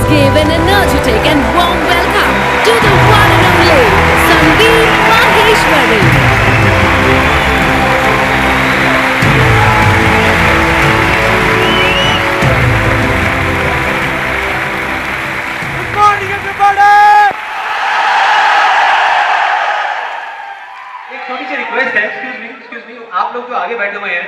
give an energetic and warm welcome to the one and only Sandeep Maheshwari. Good morning, everybody. एक छोटी सी request है, excuse me, आप लोग जो आगे बैठे हुए हैं,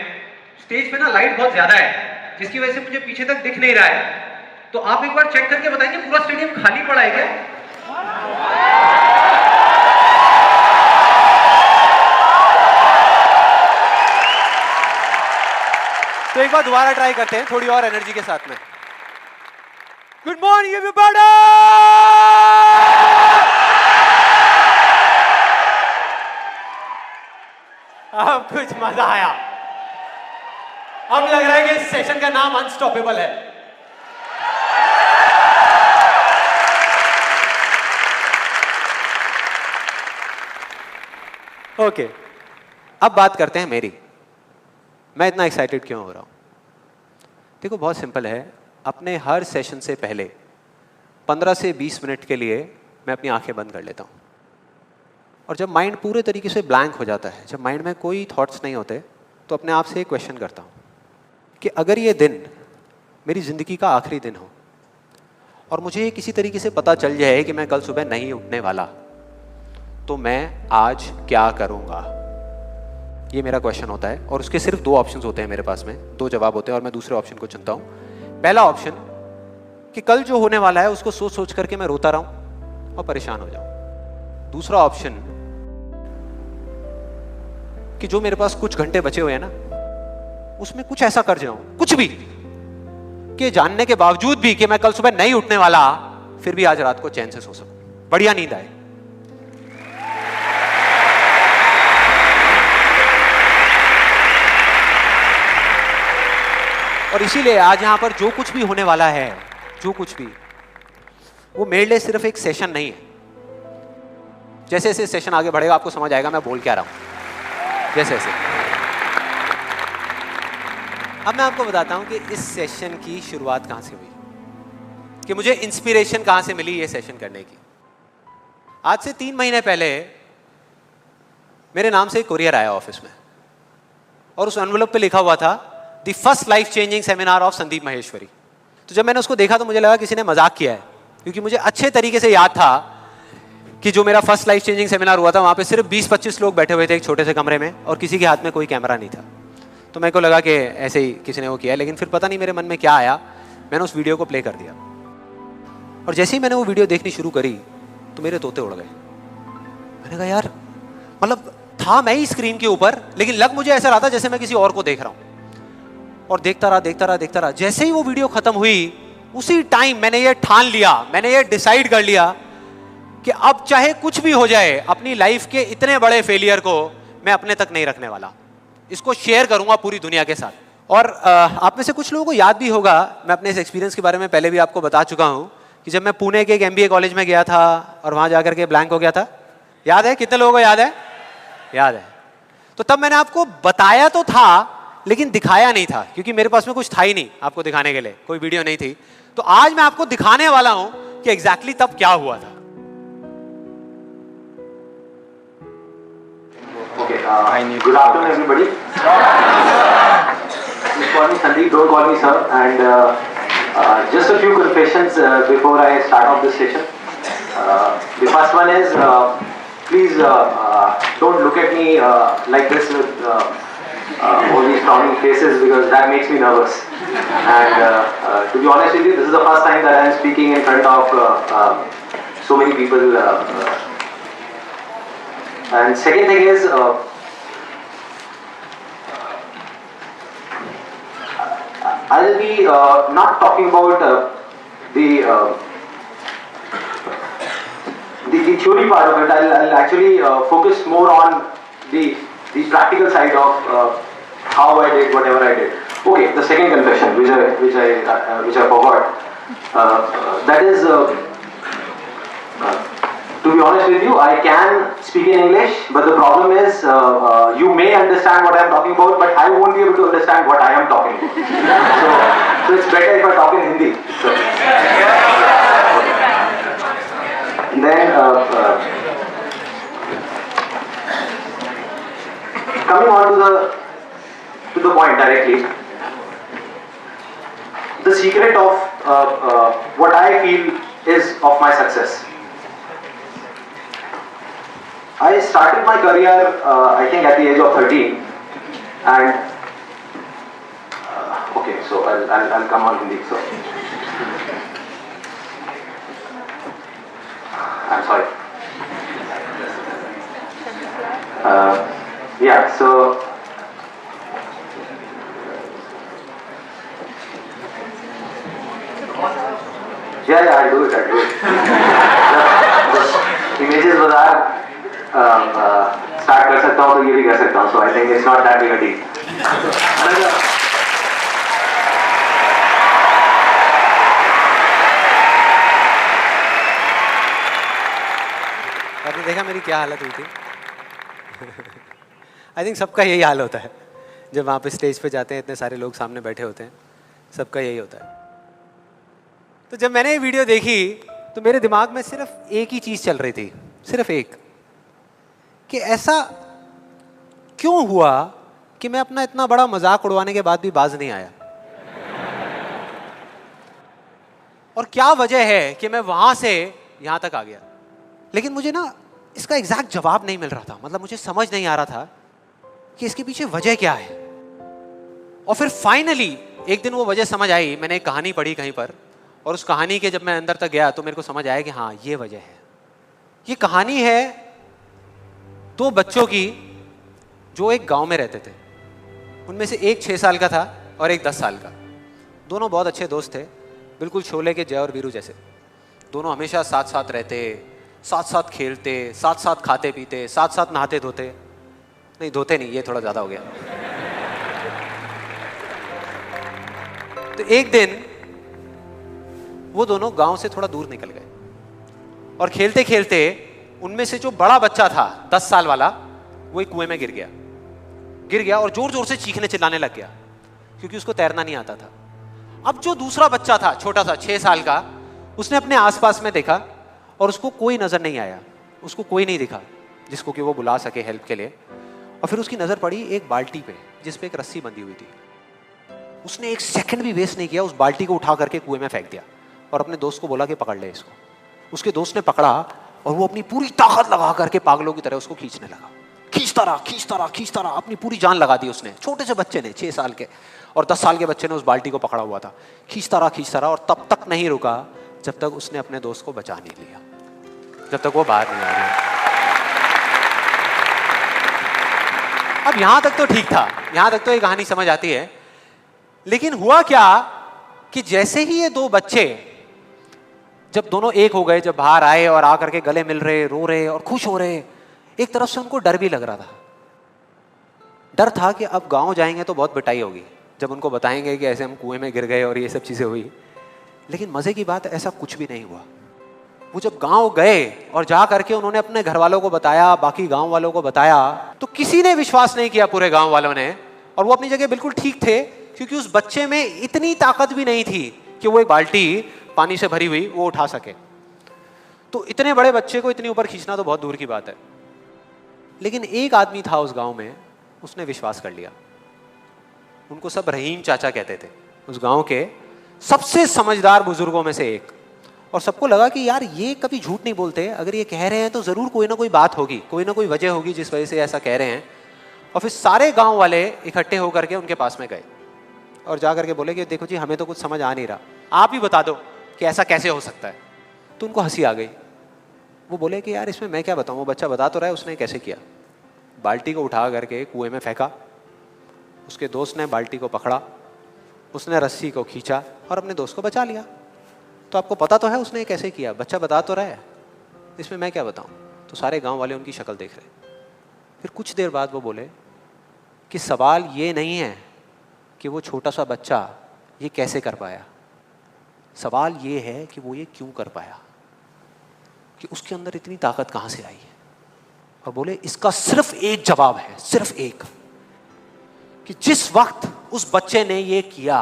स्टेज पे ना लाइट बहुत ज्यादा है, जिसकी वजह से मुझे पीछे तक दिख नहीं रहा है। तो आप एक बार चेक करके बताएंगे पूरा स्टेडियम खाली पड़ा है क्या? तो एक बार दोबारा ट्राई करते हैं थोड़ी और एनर्जी के साथ में। Good morning everybody. अब कुछ मजा आया। अब लग रहा है कि इस सेशन का नाम अनस्टॉपेबल है। ओके, अब बात करते हैं मेरी। मैं इतना एक्साइटेड क्यों हो रहा हूं? देखो, बहुत सिंपल है। अपने हर सेशन से पहले 15 से 20 मिनट के लिए मैं अपनी आंखें बंद कर लेता हूं। और जब माइंड पूरे तरीके से ब्लैंक हो जाता है, जब माइंड में कोई थॉट्स नहीं होते, तो अपने आप से एक क्वेश्चन करता हूँ कि अगर ये दिन मेरी ज़िंदगी का आखिरी दिन हो और मुझे ये किसी तरीके से पता चल जाए कि मैं कल सुबह नहीं उठने वाला, तो मैं आज क्या करूँगा? ये मेरा क्वेश्चन होता है। और उसके सिर्फ 2 ऑप्शंस होते हैं मेरे पास में, 2 जवाब होते हैं और मैं दूसरे ऑप्शन को चुनता हूँ। पहला ऑप्शन कि कल जो होने वाला है उसको सोच सोच करके मैं रोता रहूँ और परेशान हो जाऊँ। दूसरा ऑप्शन कि जो मेरे पास कुछ घंटे बचे हुए हैं ना, उसमें कुछ ऐसा कर जाऊं, कुछ भी, कि जानने के बावजूद भी कि मैं कल सुबह नहीं उठने वाला, फिर भी आज रात को चैन से सो सकूं, बढ़िया नींद आए। और इसीलिए आज यहां पर जो कुछ भी होने वाला है, जो कुछ भी, वो मेरे लिए सिर्फ एक सेशन नहीं है। जैसे जैसे सेशन आगे बढ़ेगा आपको समझ आएगा मैं बोल क्या रहा हूं। जैसे जैसे अब मैं आपको बताता हूं कि इस सेशन की शुरुआत कहां से हुई, कि मुझे इंस्पिरेशन कहां से मिली ये सेशन करने की। आज से 3 महीने पहले मेरे नाम से एक कुरियर आया ऑफिस में और उस एनवेलप पे लिखा हुआ था the first life changing seminar of Sandeep Maheshwari. तो जब मैंने उसको देखा तो मुझे लगा किसी ने मजाक किया है, क्योंकि मुझे अच्छे तरीके से याद था कि जो मेरा फर्स्ट लाइफ चेंजिंग सेमिनार हुआ था वहाँ पे सिर्फ 20-25 लोग बैठे हुए थे एक छोटे से कमरे में और किसी के हाथ में कोई कैमरा नहीं था। तो मेरे को लगा कि ऐसे ही किसी ने वो किया है, लेकिन फिर पता नहीं मेरे मन में क्या आया, मैंने उस वीडियो को प्ले कर दिया। और जैसे ही मैंने वो वीडियो देखनी शुरू करी तो मेरे तोते उड़ गए। मैंने कहा यार, मतलब था मैं ही स्क्रीन के ऊपर, लेकिन लग मुझे ऐसा रहा था जैसे मैं किसी और को देख रहा हूँ। और देखता रहा। जैसे ही वो वीडियो खत्म हुई, उसी टाइम मैंने ये ठान लिया, मैंने ये डिसाइड कर लिया कि अब चाहे कुछ भी हो जाए, अपनी लाइफ के इतने बड़े फेलियर को मैं अपने तक नहीं रखने वाला, इसको शेयर करूंगा पूरी दुनिया के साथ। और आप में से कुछ लोगों को याद भी होगा, मैं अपने इस एक्सपीरियंस के बारे में पहले भी आपको बता चुका हूं कि जब मैं पुणे के एक MBA कॉलेज में गया था और वहां जाकर के ब्लैंक हो गया था। याद है? कितने लोगों को याद है? याद है। तो तब मैंने आपको बताया तो था, लेकिन दिखाया नहीं था, क्योंकि मेरे पास में कुछ था ही नहीं आपको दिखाने के लिए, कोई वीडियो नहीं थी। तो आज मैं आपको दिखाने वाला हूं कि एग्जैक्टली तब क्या हुआ था। Okay, good afternoon everybody. Just call me Sandeep, don't call me sir. And just a few confessions before I start off this session. The first one is, please don't look at me like this with all these frowning faces, because that makes me nervous. And to be honest with you, this is the first time that I am speaking in front of so many people. And second thing is, I'll be not talking about the theory part of it. I'll actually focus more on the practical side of how I did whatever I did. Okay, the second confession, which I forgot, that is. To be honest with you, I can speak in English, but the problem is you may understand what I am talking about, but I won't be able to understand what I am talking about. So it's better if I talk in Hindi. So. then coming on to the point directly, the secret of what I feel is of my success. I started my career, I think, at the age of 13, and okay, so I'll come on Hindi. So I'm sorry. Yeah, so yeah, I'll do it. The images बाजार start कर सकता हूँ तो ये भी कर सकता हूँ. So I think it's not that big a deal. आपने देखा मेरी क्या हालत हुई थी? आई थिंक सबका यही हाल होता है जब वहाँ पे स्टेज पे जाते हैं, इतने सारे लोग सामने बैठे होते हैं, सबका यही होता है. तो जब मैंने ये वीडियो देखी तो मेरे दिमाग में सिर्फ एक ही चीज़ चल रही थी, सिर्फ एक, कि ऐसा क्यों हुआ कि मैं अपना इतना बड़ा मजाक उड़वाने के बाद भी बाज नहीं आया, और क्या वजह है कि मैं वहाँ से यहाँ तक आ गया. लेकिन मुझे ना इसका एग्जैक्ट जवाब नहीं मिल रहा था. मतलब मुझे समझ नहीं आ रहा था कि इसके पीछे वजह क्या है. और फिर फाइनली एक दिन वो वजह समझ आई. मैंने एक कहानी पढ़ी कहीं पर, और उस कहानी के जब मैं अंदर तक गया तो मेरे को समझ आया कि हाँ, ये वजह है. ये कहानी है दो बच्चों की जो एक गांव में रहते थे. उनमें से एक 6 साल का था और एक 10 साल का. दोनों बहुत अच्छे दोस्त थे, बिल्कुल शोले के जय और वीरू जैसे. दोनों हमेशा साथ साथ रहते, साथ साथ खेलते, साथ साथ खाते पीते, साथ साथ नहाते धोते. नहीं, धोते नहीं, ये थोड़ा ज़्यादा हो गया. तो एक दिन वो दोनों गांव से थोड़ा दूर निकल गए, और खेलते खेलते उनमें से जो बड़ा बच्चा था 10 साल वाला, वो एक कुएं में गिर गया और जोर जोर से चीखने चिल्लाने लग गया, क्योंकि उसको तैरना नहीं आता था. अब जो दूसरा बच्चा था, छोटा सा 6 साल का, उसने अपने आसपास में देखा और उसको कोई नजर नहीं आया, उसको कोई नहीं दिखा जिसको कि वो बुला सके हेल्प के लिए. और फिर उसकी नजर पड़ी एक बाल्टी पे जिस पे एक रस्सी बंधी हुई थी. उसने एक सेकंड भी वेस्ट नहीं किया, उस बाल्टी को उठा करके कुएं में फेंक दिया और अपने दोस्त को बोला कि पकड़ ले इसको. उसके दोस्त ने पकड़ा और वो अपनी पूरी ताकत लगा करके पागलों की तरह उसको खींचने लगा. खींचता रहा, अपनी पूरी जान लगा दी उसने. छोटे से बच्चे ने, 6 साल के और 10 साल के बच्चे ने उस बाल्टी को पकड़ा हुआ था. खींचता रहा और तब तक नहीं रुका जब तक उसने अपने दोस्त को बचा नहीं लिया, जब तक वो बाहर नहीं आ गया. अब यहां तक तो ठीक था, यहां तक तो ये कहानी समझ आती है. लेकिन हुआ क्या कि जैसे ही ये दो बच्चे, जब दोनों एक हो गए, जब बाहर आए और आकर के गले मिल रहे, रो रहे और खुश हो रहे, एक तरफ से उनको डर भी लग रहा था. डर था कि अब गांव जाएंगे तो बहुत पिटाई होगी जब उनको बताएंगे कि ऐसे हम कुएं में गिर गए और ये सब चीजें हुई. लेकिन मजे की बात, ऐसा कुछ भी नहीं हुआ. वो जब गांव गए और जा करके उन्होंने अपने घर वालों को बताया, बाकी गांव वालों को बताया, तो किसी ने विश्वास नहीं किया, पूरे गांव वालों ने. और वो अपनी जगह बिल्कुल ठीक थे, क्योंकि उस बच्चे में इतनी ताकत भी नहीं थी कि वो एक बाल्टी पानी से भरी हुई वो उठा सके. तो इतने बड़े बच्चे को इतनी ऊपर खींचना तो बहुत दूर की बात है. लेकिन एक आदमी था उस गांव में, उसने विश्वास कर लिया. उनको सब रहीम चाचा कहते थे, उस गांव के सबसे समझदार बुजुर्गों में से एक. और सबको लगा कि यार ये कभी झूठ नहीं बोलते, अगर ये कह रहे हैं तो जरूर कोई ना कोई बात होगी, कोई ना कोई वजह होगी जिस वजह से ऐसा कह रहे हैं. और फिर सारे गांव वाले इकट्ठे होकर के उनके पास में गए और जा करके बोले कि देखो जी, हमें तो कुछ समझ आ नहीं रहा, आप ही बता दो कि ऐसा कैसे हो सकता है. तो उनको हंसी आ गई. वो बोले कि यार इसमें मैं क्या बताऊं, वो बच्चा बता तो रहा है उसने कैसे किया. बाल्टी को उठा करके कुएं में फेंका, उसके दोस्त ने बाल्टी को पकड़ा, उसने रस्सी को खींचा और अपने दोस्त को बचा लिया. तो आपको पता तो है उसने कैसे किया, बच्चा बता तो रहा है, इसमें मैं क्या बताऊं. तो सारे गांव वाले उनकी शक्ल देख रहे. फिर कुछ देर बाद वो बोले कि सवाल ये नहीं है कि वो छोटा सा बच्चा ये कैसे कर पाया, सवाल ये है कि वो ये क्यों कर पाया, कि उसके अंदर इतनी ताकत कहां से आई है. और बोले इसका सिर्फ एक जवाब है, सिर्फ एक, कि जिस वक्त उस बच्चे ने ये किया,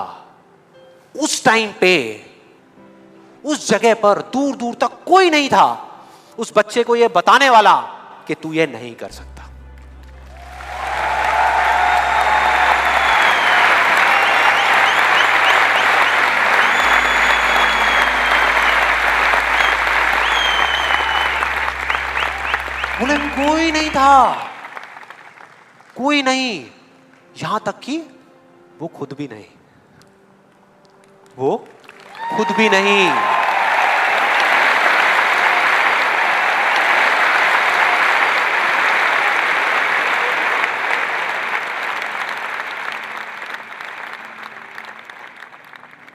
उस टाइम पे उस जगह पर दूर दूर तक कोई नहीं था, उस बच्चे को यह बताने वाला कि तू ये नहीं कर सकता। बोले कोई नहीं था, कोई नहीं, यहां तक कि वो खुद भी नहीं, वो खुद भी नहीं।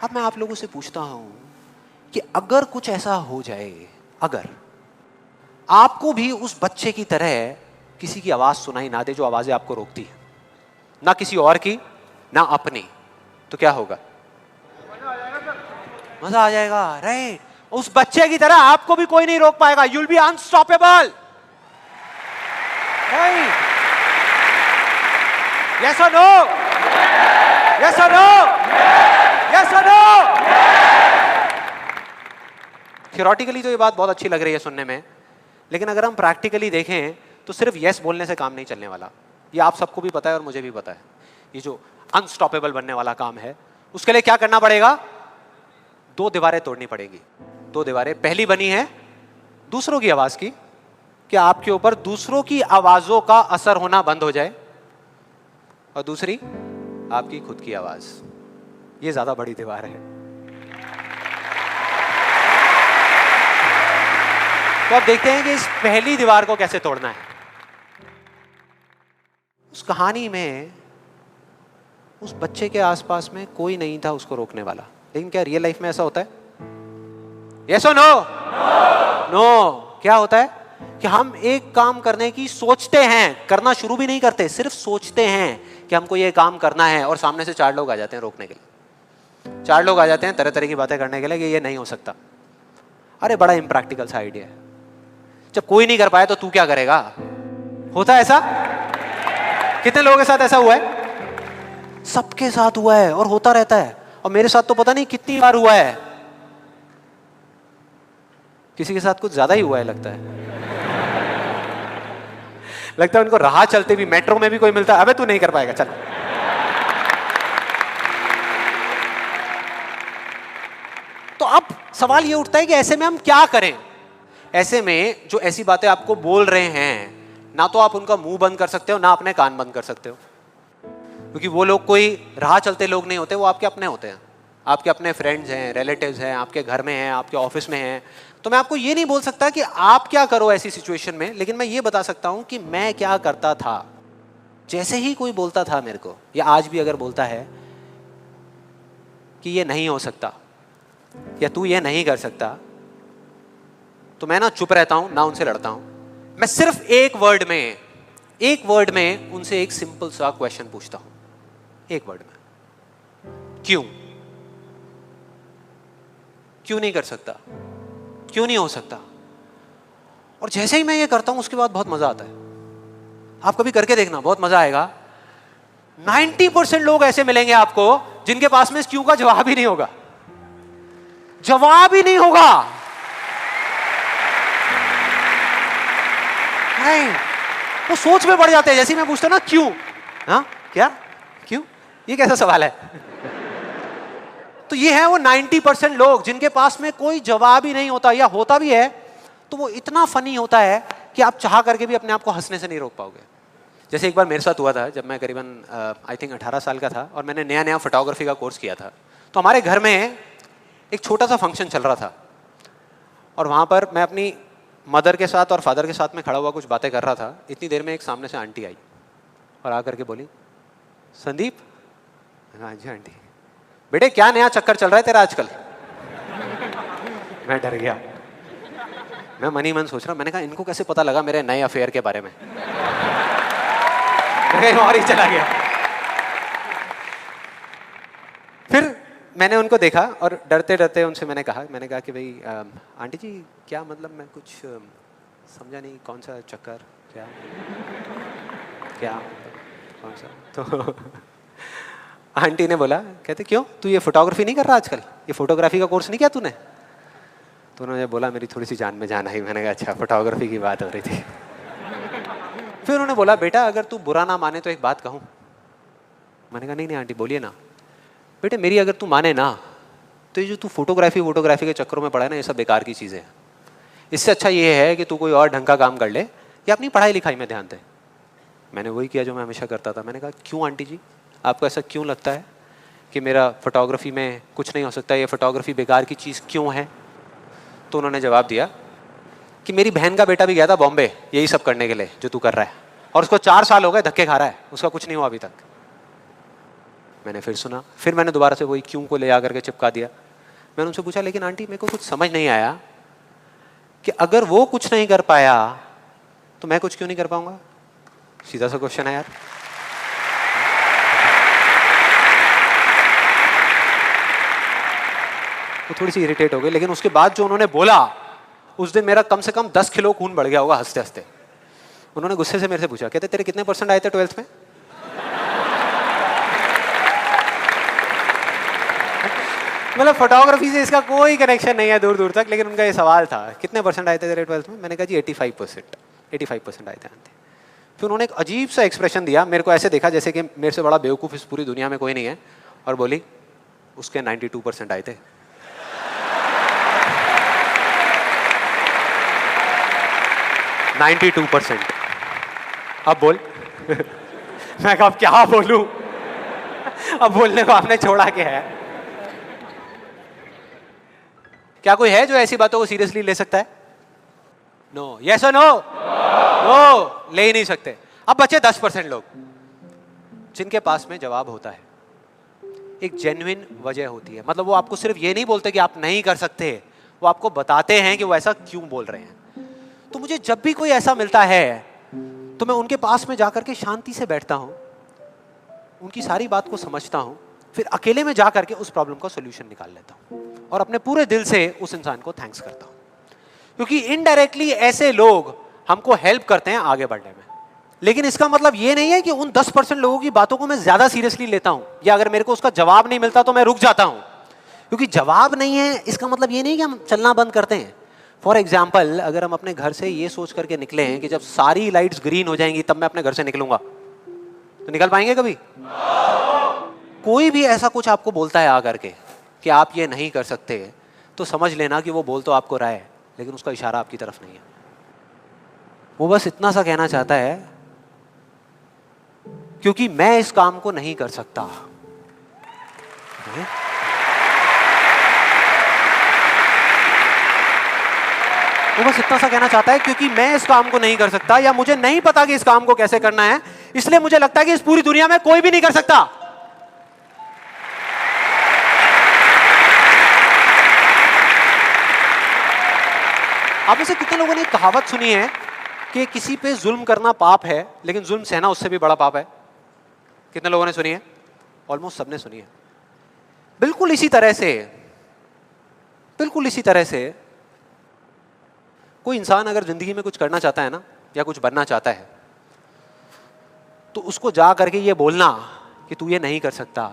अब मैं आप लोगों से पूछता हूं कि अगर कुछ ऐसा हो जाए, अगर आपको भी उस बच्चे की तरह किसी की आवाज सुनाई ना दे जो आवाजें आपको रोकती है, ना किसी और की ना अपनी, तो क्या होगा? मजा आ जाएगा, राइट? उस बच्चे की तरह आपको भी कोई नहीं रोक पाएगा। You'll be unstoppable, right? Yes और नो? यस और नो? यस और नो? थियोरेटिकली तो ये बात बहुत अच्छी लग रही है सुनने में, लेकिन अगर हम प्रैक्टिकली देखें तो सिर्फ यस बोलने से काम नहीं चलने वाला। ये आप सबको भी पता है और मुझे भी पता है। ये जो अनस्टॉपेबल बनने वाला काम है, उसके लिए क्या करना पड़ेगा? 2 दीवारें तोड़नी पड़ेगी। 2 दीवारें, पहली बनी है दूसरों की आवाज की, कि आपके ऊपर दूसरों की आवाजों का असर होना बंद हो जाए, और दूसरी आपकी खुद की आवाज। ये ज्यादा बड़ी दीवार है। तो अब देखते हैं कि इस पहली दीवार को कैसे तोड़ना है। उस कहानी में उस बच्चे के आसपास में कोई नहीं था उसको रोकने वाला, लेकिन क्या रियल लाइफ में ऐसा होता है? यस और नो? नो। क्या होता है कि हम एक काम करने की सोचते हैं, करना शुरू भी नहीं करते, सिर्फ सोचते हैं कि हमको ये काम करना है, और सामने से 4 लोग आ जाते हैं रोकने के लिए। 4 लोग आ जाते हैं तरह तरह की बातें करने के लिए कि ये नहीं हो सकता। अरे बड़ा इम्प्रैक्टिकल सा आइडिया है। जब कोई नहीं कर पाया तो तू क्या करेगा? होता है ऐसा? कितने लोगों के साथ ऐसा हुआ है? सबके साथ हुआ है और होता रहता है। और मेरे साथ तो पता नहीं कितनी बार हुआ है। किसी के साथ कुछ ज्यादा ही हुआ है लगता है। लगता है उनको राह चलते भी, मेट्रो में भी कोई मिलता है, अबे तू नहीं कर पाएगा, चल। तो अब सवाल ये उठता है कि ऐसे में हम क्या करें? ऐसे में जो ऐसी बातें आपको बोल रहे हैं, ना तो आप उनका मुंह बंद कर सकते हो, ना अपने कान बंद कर सकते हो, क्योंकि वो लोग कोई राह चलते लोग नहीं होते, वो आपके अपने होते हैं। आपके अपने फ्रेंड्स हैं, रिलेटिव्स हैं, आपके घर में हैं, आपके ऑफिस में हैं। तो मैं आपको ये नहीं बोल सकता कि आप क्या करो ऐसी सिचुएशन में, लेकिन मैं ये बता सकता हूं कि मैं क्या करता था। जैसे ही कोई बोलता था मेरे को, या आज भी अगर बोलता है कि ये नहीं हो सकता या तू ये नहीं कर सकता, तो मैं ना चुप रहता हूं, ना उनसे लड़ता हूं। मैं सिर्फ एक वर्ड में उनसे एक सिंपल सा क्वेश्चन पूछता हूं, एक वर्ड में। क्यों? क्यों नहीं कर सकता? क्यों नहीं हो सकता? और जैसे ही मैं ये करता हूं उसके बाद बहुत मजा आता है। आप कभी करके देखना, बहुत मजा आएगा। 90% लोग ऐसे मिलेंगे आपको जिनके पास में इस क्यों का जवाब ही नहीं होगा। जवाब ही नहीं होगा। नहीं, वो सोच में पड़ जाते हैं। जैसे मैं पूछता ना क्यों, हाँ क्या, क्यों, ये कैसा सवाल है? तो ये है वो 90% लोग जिनके पास में कोई जवाब ही नहीं होता, या होता भी है तो वो इतना फनी होता है कि आप चाह करके भी अपने आप को हंसने से नहीं रोक पाओगे। जैसे एक बार मेरे साथ हुआ था, जब मैं करीबन आई थिंक 18 साल का था और मैंने नया नया फोटोग्राफी का कोर्स किया था। तो हमारे घर में एक छोटा सा फंक्शन चल रहा था, और वहाँ पर मैं अपनी मदर के साथ और फादर के साथ में खड़ा हुआ कुछ बातें कर रहा था। इतनी देर में एक सामने से आंटी आई और आकर के बोली, संदीप। हाँ जी आंटी। बेटे क्या नया चक्कर चल रहा है तेरा आजकल? मैं डर गया। मैं मन ही मन सोच रहा, मैंने कहा इनको कैसे पता लगा मेरे नए अफेयर के बारे में? मैं और ही चला गया। फिर मैंने उनको देखा और डरते डरते उनसे मैंने कहा कि भाई आंटी जी क्या मतलब, मैं कुछ समझा नहीं, कौन सा चक्कर, क्या क्या कौन सा? तो आंटी ने बोला, कहते क्यों, तू ये फोटोग्राफी नहीं कर रहा आजकल? ये फोटोग्राफी का कोर्स नहीं किया तूने? तो उन्होंने बोला, मेरी थोड़ी सी जान में जान आई। मैंने कहा अच्छा, फोटोग्राफी की बात हो रही थी। फिर उन्होंने बोला, बेटा अगर तू बुरा ना माने तो एक बात कहूँ। मैंने कहा नहीं नहीं आंटी बोलिए ना। बेटे मेरी अगर तू माने ना, तो ये जो तू फोटोग्राफी के चक्करों में पड़ा है ना, ये सब बेकार की चीज़ें हैं। इससे अच्छा ये है कि तू कोई और ढंग का काम कर ले या अपनी पढ़ाई लिखाई में ध्यान दे। मैंने वही किया जो मैं हमेशा करता था। मैंने कहा क्यों आंटी जी, आपको ऐसा क्यों लगता है कि मेरा फोटोग्राफी में कुछ नहीं हो सकता, ये फोटोग्राफी बेकार की चीज़ क्यों है? तो उन्होंने जवाब दिया कि मेरी बहन का बेटा भी गया था बॉम्बे यही सब करने के लिए जो तू कर रहा है, और उसको 4 साल हो गए धक्के खा रहा है, उसका कुछ नहीं हुआ अभी तक। मैंने फिर सुना, फिर मैंने दोबारा से वही क्यों को ले आकर के चिपका दिया। मैंने उनसे पूछा, लेकिन आंटी मेरे को कुछ समझ नहीं आया कि अगर वो कुछ नहीं कर पाया तो मैं कुछ क्यों नहीं कर पाऊंगा? सीधा सा क्वेश्चन है यार। वो थोड़ी सी इरिटेट हो गई, लेकिन उसके बाद जो उन्होंने बोला, उस दिन मेरा कम से कम 10 किलो खून बढ़ गया होगा हंसते हंसते। उन्होंने गुस्से से मेरे से पूछा, कहते तेरे कितने % आए थे 12th में? मतलब फोटोग्राफी से इसका कोई कनेक्शन नहीं है दूर दूर तक, लेकिन उनका ये सवाल था कितने % आए थे तेरे 12th में? मैंने कहा जी 85% आए थे आंटी। फिर उन्होंने एक अजीब सा एक्सप्रेशन दिया, मेरे को ऐसे देखा जैसे कि मेरे से बड़ा बेवकूफ़ इस पूरी दुनिया में कोई नहीं है, और बोली उसके 92% आए थे। अब बोल। मैं कहा अब क्या बोलूं? अब बोलने को आपने छोड़ा क्या है? क्या कोई है जो ऐसी बातों को सीरियसली ले सकता है? नो, यस और नो? नो, ले ही नहीं सकते। अब बचे 10% लोग जिनके पास में जवाब होता है, एक जेन्युइन वजह होती है। मतलब वो आपको सिर्फ ये नहीं बोलते कि आप नहीं कर सकते, वो आपको बताते हैं कि वो ऐसा क्यों बोल रहे हैं। तो मुझे जब भी कोई ऐसा मिलता है तो मैं उनके पास में जाकर के शांति से बैठता हूं, उनकी सारी बात को समझता हूं, फिर अकेले में जाकर के उस प्रॉब्लम का सॉल्यूशन निकाल लेता हूं और अपने पूरे दिल से उस इंसान को थैंक्स करता हूं, क्योंकि इनडायरेक्टली ऐसे लोग हमको हेल्प करते हैं आगे बढ़ने में। लेकिन इसका मतलब ये नहीं है कि उन 10% लोगों की बातों को मैं ज्यादा सीरियसली लेता हूं, या अगर मेरे को उसका जवाब नहीं मिलता तो मैं रुक जाता हूं। क्योंकि जवाब नहीं है इसका मतलब ये नहीं कि हम चलना बंद करते हैं। फॉर एग्जाम्पल, अगर हम अपने घर से ये सोच करके निकले हैं कि जब सारी लाइट्स ग्रीन हो जाएंगी तब मैं अपने घर से निकलूंगा, तो निकल पाएंगे कभी? कोई भी ऐसा कुछ आपको बोलता है आकर के कि आप ये नहीं कर सकते, तो समझ लेना कि वो बोल तो आपको रहा है, लेकिन उसका इशारा आपकी तरफ नहीं है। वो बस इतना सा कहना चाहता है क्योंकि मैं इस काम को नहीं कर सकता। वो बस इतना सा कहना चाहता है क्योंकि मैं इस काम को नहीं कर सकता, या मुझे नहीं पता कि इस काम को कैसे करना है, इसलिए मुझे लगता है कि इस पूरी दुनिया में कोई भी नहीं कर सकता। आप में से कितने लोगों ने कहावत सुनी है कि किसी पे जुल्म करना पाप है, लेकिन जुल्म सहना उससे भी बड़ा पाप है? कितने लोगों ने सुनी है? ऑलमोस्ट सबने सुनी है। बिल्कुल इसी तरह से कोई इंसान अगर जिंदगी में कुछ करना चाहता है ना, या कुछ बनना चाहता है, तो उसको जा करके ये बोलना कि तू ये नहीं कर सकता,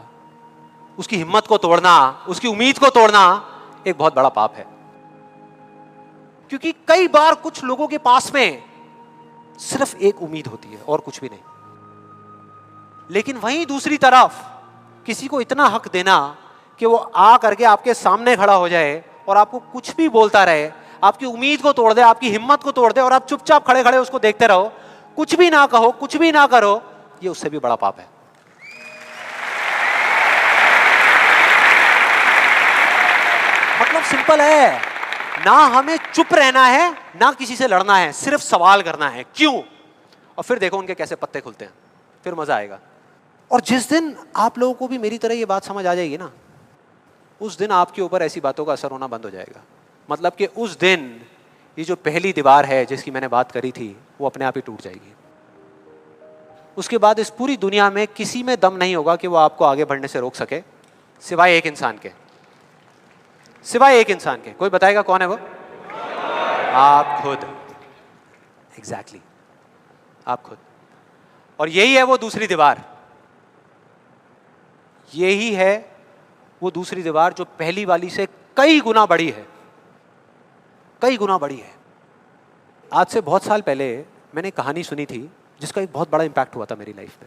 उसकी हिम्मत को तोड़ना, उसकी उम्मीद को तोड़ना एक बहुत बड़ा पाप है। क्योंकि कई बार कुछ लोगों के पास में सिर्फ एक उम्मीद होती है और कुछ भी नहीं, लेकिन वहीं दूसरी तरफ किसी को इतना हक देना कि वो आ करके आपके सामने खड़ा हो जाए और आपको कुछ भी बोलता रहे, आपकी उम्मीद को तोड़ दे, आपकी हिम्मत को तोड़ दे, और आप चुपचाप खड़े खड़े उसको देखते रहो, कुछ भी ना कहो, कुछ भी ना करो, ये उससे भी बड़ा पाप है। मतलब सिंपल है, ना हमें चुप रहना है, ना किसी से लड़ना है, सिर्फ सवाल करना है क्यों, और फिर देखो उनके कैसे पत्ते खुलते हैं, फिर मजा आएगा। और जिस दिन आप लोगों को भी मेरी तरह ये बात समझ आ जाएगी ना, उस दिन आपके ऊपर ऐसी बातों का असर होना बंद हो जाएगा। मतलब कि उस दिन ये जो पहली दीवार है जिसकी मैंने बात करी थी, वो अपने आप ही टूट जाएगी। उसके बाद इस पूरी दुनिया में किसी में दम नहीं होगा कि वो आपको आगे बढ़ने से रोक सके, सिवाय एक इंसान के। कोई बताएगा कौन है वो? आप खुद। एग्जैक्टली, आप खुद। और यही है वो दूसरी दीवार, यही है वो दूसरी दीवार जो पहली वाली से कई गुना बड़ी है। कई गुना बड़ी है। आज से बहुत साल पहले मैंने एक कहानी सुनी थी जिसका एक बहुत बड़ा इंपैक्ट हुआ था मेरी लाइफ पे।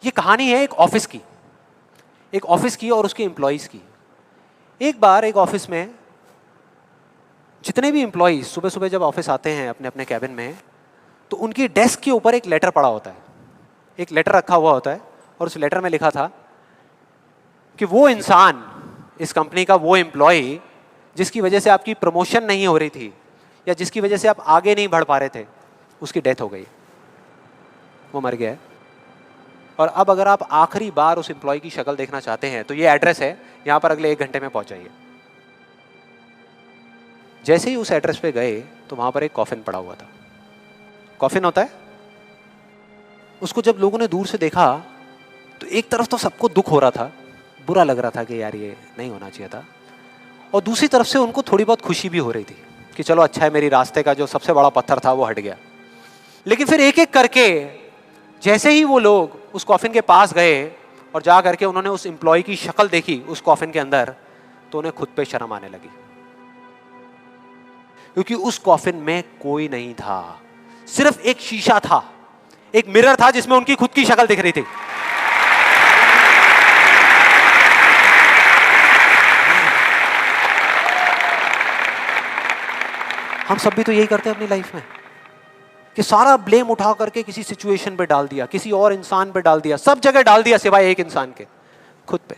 ये कहानी है एक ऑफिस की और उसके एम्प्लॉइज की। एक बार एक ऑफिस में जितने भी एम्प्लॉइज सुबह सुबह जब ऑफिस आते हैं अपने अपने कैबिन में, तो उनकी डेस्क के ऊपर एक लेटर पड़ा होता है, एक लेटर रखा हुआ होता है, और उस लेटर में लिखा था कि वो इंसान, इस कंपनी का वो एम्प्लॉय जिसकी वजह से आपकी प्रमोशन नहीं हो रही थी या जिसकी वजह से आप आगे नहीं बढ़ पा रहे थे, उसकी डेथ हो गई, वो मर गया है। और अब अगर आप आखिरी बार उस एम्प्लॉय की शक्ल देखना चाहते हैं तो ये एड्रेस है, यहां पर अगले 1 घंटे में पहुंच जाइए। जैसे ही उस एड्रेस पे गए तो वहां पर एक कॉफिन पड़ा हुआ था। कॉफिन होता है, उसको जब लोगों ने दूर से देखा तो एक तरफ तो सबको दुख हो रहा था, बुरा लग रहा था कि यार ये नहीं होना चाहिए था, और दूसरी तरफ से उनको थोड़ी बहुत खुशी भी हो रही थी कि चलो अच्छा है, मेरी रास्ते का जो सबसे बड़ा पत्थर था वो हट गया। लेकिन फिर एक एक करके जैसे ही वो लोग उस कॉफिन के पास गए और जा करके उन्होंने उस एम्प्लॉय की शक्ल देखी उस कॉफिन के अंदर, तो उन्हें खुद पे शर्म आने लगी, क्योंकि उस कॉफिन में कोई नहीं था, सिर्फ एक शीशा था, एक मिरर था जिसमें उनकी खुद की शक्ल दिख रही थी। हम सब भी तो यही करते हैं अपनी लाइफ में कि सारा ब्लेम उठा करके किसी सिचुएशन पे डाल दिया, किसी और इंसान पे डाल दिया, सब जगह डाल दिया सिवाय एक इंसान के, खुद पे।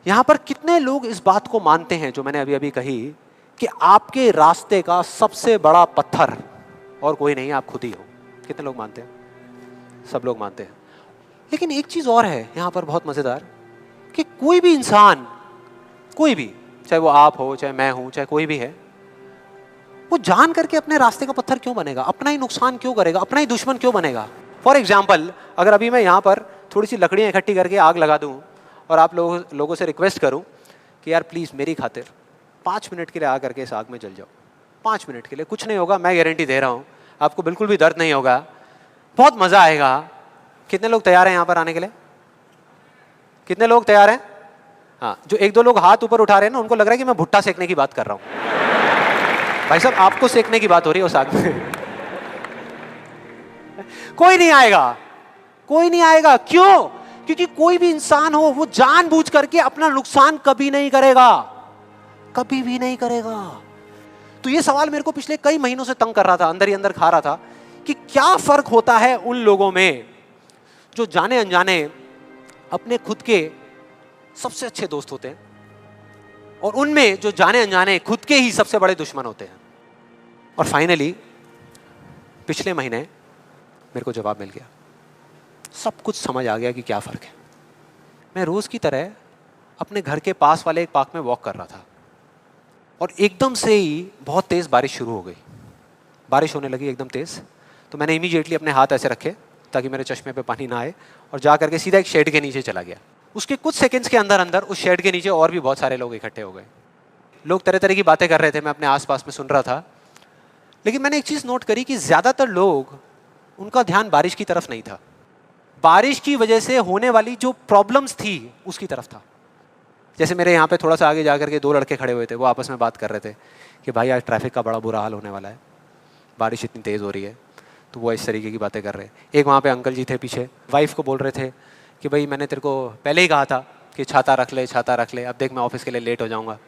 यहां पर कितने लोग इस बात को मानते हैं जो मैंने अभी अभी कही कि आपके रास्ते का सबसे बड़ा पत्थर और कोई नहीं, आप खुद ही हो? कितने लोग मानते हैं? सब लोग मानते हैं। लेकिन एक चीज और है यहां पर बहुत मजेदार, कि कोई भी इंसान, कोई भी, चाहे वो आप हो, चाहे मैं हूं, चाहे कोई भी है, वो जान करके अपने रास्ते का पत्थर क्यों बनेगा? अपना ही नुकसान क्यों करेगा? अपना ही दुश्मन क्यों बनेगा? फॉर एग्जाम्पल, अगर अभी मैं यहाँ पर थोड़ी सी लकड़ियाँ इकट्ठी करके आग लगा दूँ और आप लोगों से रिक्वेस्ट करूँ कि यार प्लीज़ मेरी खातिर 5 मिनट के लिए आ करके इस आग में जल जाओ, 5 मिनट के लिए, कुछ नहीं होगा, मैं गारंटी दे रहा हूँ, आपको बिल्कुल भी दर्द नहीं होगा, बहुत मज़ा आएगा। कितने लोग तैयार हैं यहाँ पर आने के लिए? कितने लोग तैयार हैं? हाँ, जो 1-2 लोग हाथ ऊपर उठा रहे हैं ना, उनको लग रहा है कि मैं भुट्टा सेकने की बात कर रहा हूँ। भाई साहब, आपको सेकने की बात हो रही है उस आग में। कोई नहीं आएगा, कोई नहीं आएगा। क्यों? क्योंकि कोई भी इंसान हो वो जानबूझ करके अपना नुकसान कभी नहीं करेगा, कभी भी नहीं करेगा। तो ये सवाल मेरे को पिछले कई महीनों से तंग कर रहा था, अंदर ही अंदर खा रहा था कि क्या फर्क होता है उन लोगों में जो जाने अनजाने अपने खुद के सबसे अच्छे दोस्त होते हैं और उनमें जो जाने अनजाने खुद के ही सबसे बड़े दुश्मन होते हैं। और फाइनली पिछले महीने मेरे को जवाब मिल गया, सब कुछ समझ आ गया कि क्या फर्क है। मैं रोज की तरह अपने घर के पास वाले एक पार्क में वॉक कर रहा था और एकदम से ही बहुत तेज बारिश शुरू हो गई, बारिश होने लगी एकदम तेज। तो मैंने इमीडिएटली अपने हाथ ऐसे रखे ताकि मेरे चश्मे पे पानी ना आए और जा करके सीधा एक शेड के नीचे चला गया। उसके कुछ सेकंड्स के अंदर अंदर उस शेड के नीचे और भी बहुत सारे लोग इकट्ठे हो गए। लोग तरह तरह की बातें कर रहे थे, मैं अपने आसपास में सुन रहा था। लेकिन मैंने एक चीज़ नोट करी कि ज़्यादातर लोग, उनका ध्यान बारिश की तरफ नहीं था, बारिश की वजह से होने वाली जो प्रॉब्लम्स थी उसकी तरफ था। जैसे मेरे यहाँ पे थोड़ा सा आगे जा करके 2 लड़के खड़े हुए थे, वो आपस में बात कर रहे थे कि भाई आज ट्रैफिक का बड़ा बुरा हाल होने वाला है, बारिश इतनी तेज़ हो रही है। तो वो इस तरीके की बातें कर रहे हैं। एक वहाँ पे अंकल जी थे पीछे, वाइफ को बोल रहे थे कि भाई मैंने तेरे को पहले ही कहा था कि छाता रख ले, छाता रख ले, अब देख मैं ऑफिस के लिए लेट हो जाऊँगा।